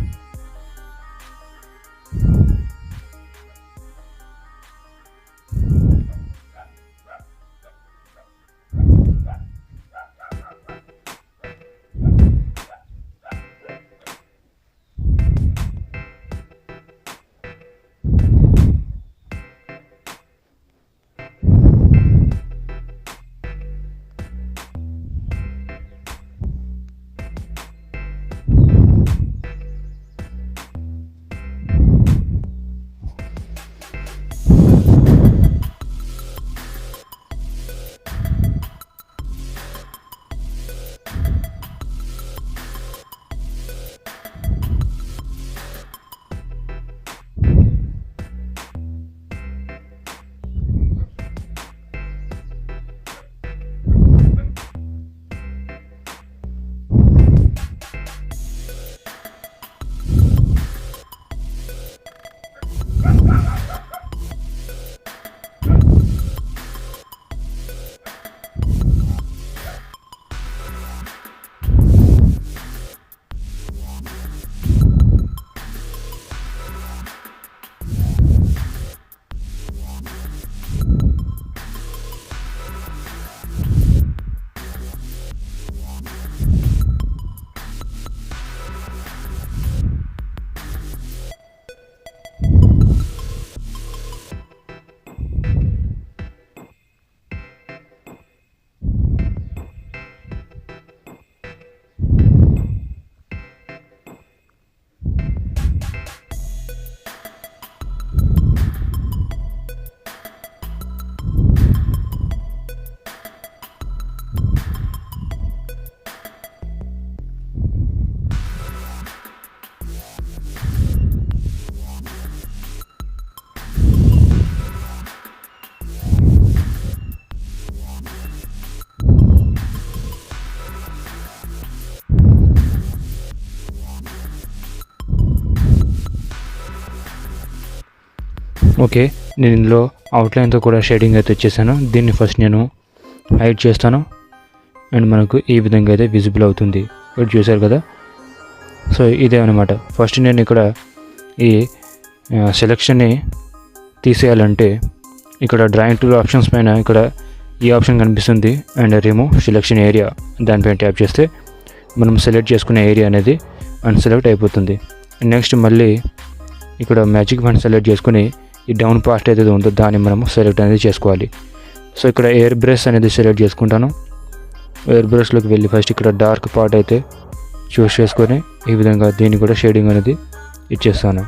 ఓకే, నేను ఇందులో అవుట్లైన్తో కూడా షేడింగ్ అయితే వచ్చేసాను. దీన్ని ఫస్ట్ నేను హైడ్ చేస్తాను అండ్ మనకు ఈ విధంగా అయితే విజిబుల్ అవుతుంది. ఇక్కడ చూసారు కదా, సో ఇదే అనమాట. ఫస్ట్ నేను ఇక్కడ ఈ సెలెక్షన్ని తీసేయాలంటే ఇక్కడ డ్రాయింగ్ టూల్ ఆప్షన్స్ పైన ఇక్కడ ఈ ఆప్షన్ కనిపిస్తుంది అండ్ రిమూవ్ సెలెక్షన్ ఏరియా, దానిపైన ట్యాప్ చేస్తే మనం సెలెక్ట్ చేసుకునే ఏరియా అనేది అన్సెలెక్ట్ అయిపోతుంది. నెక్స్ట్ మళ్ళీ ఇక్కడ మ్యాజిక్ వన్ సెలెక్ట్ చేసుకుని ఈ డౌన్ పార్ట్ ఏదైతే ఉందో దాన్ని మనము సెలెక్ట్ అనేది చేసుకోవాలి. సో ఇక్కడ ఎయిర్ బ్రష్ అనేది సెలెక్ట్ చేసుకుంటాను. ఎయిర్ బ్రష్లోకి వెళ్ళి ఫస్ట్ ఇక్కడ డార్క్ పార్ట్ అయితే చూస్ చేసుకొని ఈ విధంగా దీన్ని కూడా షేడింగ్ అనేది ఇచ్చేస్తాను.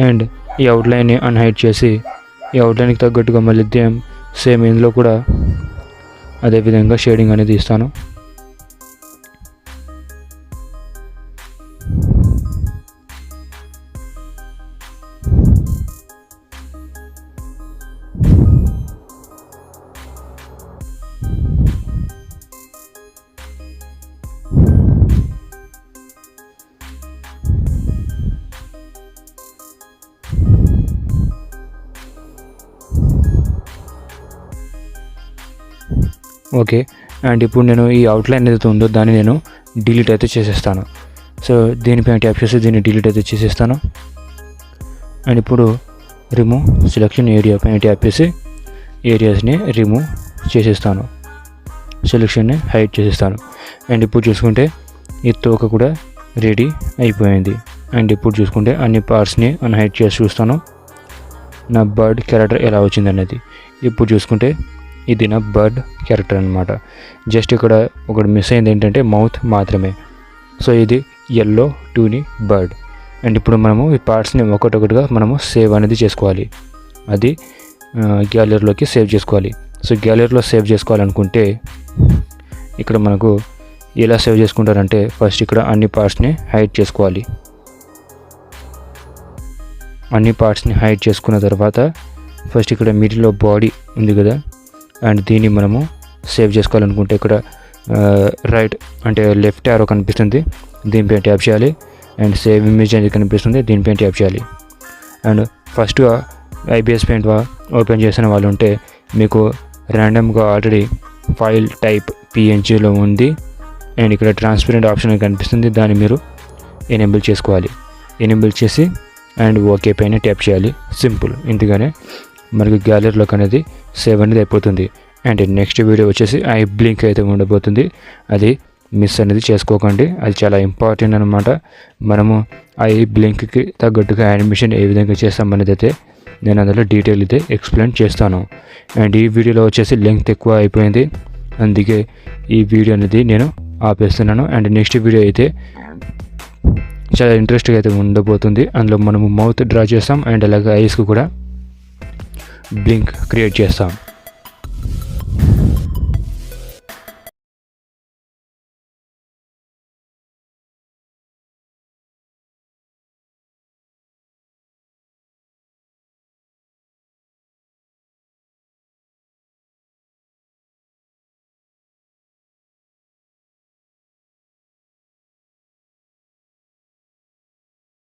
అండ్ ఈ అవుట్లైన్ని అన్హైడ్ చేసి ఈ అవుట్లైన్కి తగ్గట్టుగా మళ్ళీ సేమ్ ఇందులో కూడా అదేవిధంగా షేడింగ్ అనేది ఇస్తాను. ఓకే. అండ్ ఇప్పుడు నేను ఈ అవుట్లైన్ ఏదైతే ఉందో దాన్ని నేను డిలీట్ అయితే చేసేస్తాను. సో దీనిపైన ట్యాప్ చేసి దీన్ని డిలీట్ అయితే చేసేస్తాను. అండ్ ఇప్పుడు రిమూవ్ సెలెక్షన్ ఏరియా పైన ట్యాప్ చేసి ఏరియాస్ని రిమూవ్ చేసేస్తాను, సెలెక్షన్ని హైడ్ చేసేస్తాను. అండ్ ఇప్పుడు చూసుకుంటే ఈ తోక కూడా రెడీ అయిపోయింది. అండ్ ఇప్పుడు చూసుకుంటే అన్ని పార్ట్స్ని అన్హైడ్ చేసి చూస్తాను నా బర్డ్ క్యారెక్టర్ ఎలా వచ్చింది అనేది. ఇప్పుడు చూసుకుంటే ఇది నా బర్డ్ క్యారెక్టర్ అనమాట. జస్ట్ ఇక్కడ ఒకటి మిస్ అయింది ఏంటంటే మౌత్ మాత్రమే. సో ఇది yellow టూనీ బర్డ్. అండ్ ఇప్పుడు మనము ఈ పార్ట్స్ని ఒకటొకటిగా మనము సేవ్ అనేది చేసుకోవాలి. అది గ్యాలరీలోకి సేవ్ చేసుకోవాలి. సో గ్యాలరీలో సేవ్ చేసుకోవాలనుకుంటే ఇక్కడ మనకు ఎలా సేవ్ చేసుకుంటారంటే ఫస్ట్ ఇక్కడ అన్ని పార్ట్స్ని హైడ్ చేసుకోవాలి. అన్ని పార్ట్స్ని హైడ్ చేసుకున్న తర్వాత ఫస్ట్ ఇక్కడ మిడిల్లో బాడీ ఉంది కదా, అండ్ దీన్ని మనము సేవ్ చేసుకోవాలనుకుంటే ఇక్కడ రైట్ అంటే లెఫ్ట్ యారో కనిపిస్తుంది, దీనిపైన ట్యాప్ చేయాలి. అండ్ సేవ్ ఇమేజ్ అనేది కనిపిస్తుంది, దీనిపైన ట్యాప్ చేయాలి. And first IBS paint open చేసిన వాళ్ళు ఉంటే మీకు ర్యాండమ్గా ఆల్రెడీ ఫైల్ టైప్ పిఎన్జీలో ఉంది. అండ్ ఇక్కడ ట్రాన్స్పరెంట్ ఆప్షన్ కనిపిస్తుంది, దాన్ని మీరు ఎనేబుల్ చేసుకోవాలి. ఎనేబుల్ చేసి అండ్ ఓకే పైన ట్యాప్ చేయాలి. సింపుల్, ఇంతగానే మనకి గ్యాలరీలోకి అనేది సేవ్ అనేది అయిపోతుంది. అండ్ నెక్స్ట్ వీడియో వచ్చేసి ఐ బ్లింక్ అయితే ఉండబోతుంది, అది మిస్ అనేది చేసుకోకండి, అది చాలా ఇంపార్టెంట్ అనమాట. మనము ఐ బ్లింక్కి తగ్గట్టుగా యానిమేషన్ ఏ విధంగా చేస్తామనేది అయితే నేను అందులో డీటెయిల్ అయితే ఎక్స్ప్లెయిన్ చేస్తాను. అండ్ ఈ వీడియోలో వచ్చేసి లెంగ్త్ ఎక్కువ అయిపోయింది, అందుకే ఈ వీడియో అనేది నేను ఆపేస్తున్నాను. అండ్ నెక్స్ట్ వీడియో అయితే చాలా ఇంట్రెస్ట్గా అయితే ఉండబోతుంది. అందులో మనము మౌత్ డ్రా చేస్తాం అండ్ అలాగే ఐస్కి కూడా బ్లింక్ క్రియేట్ చేస్తాం.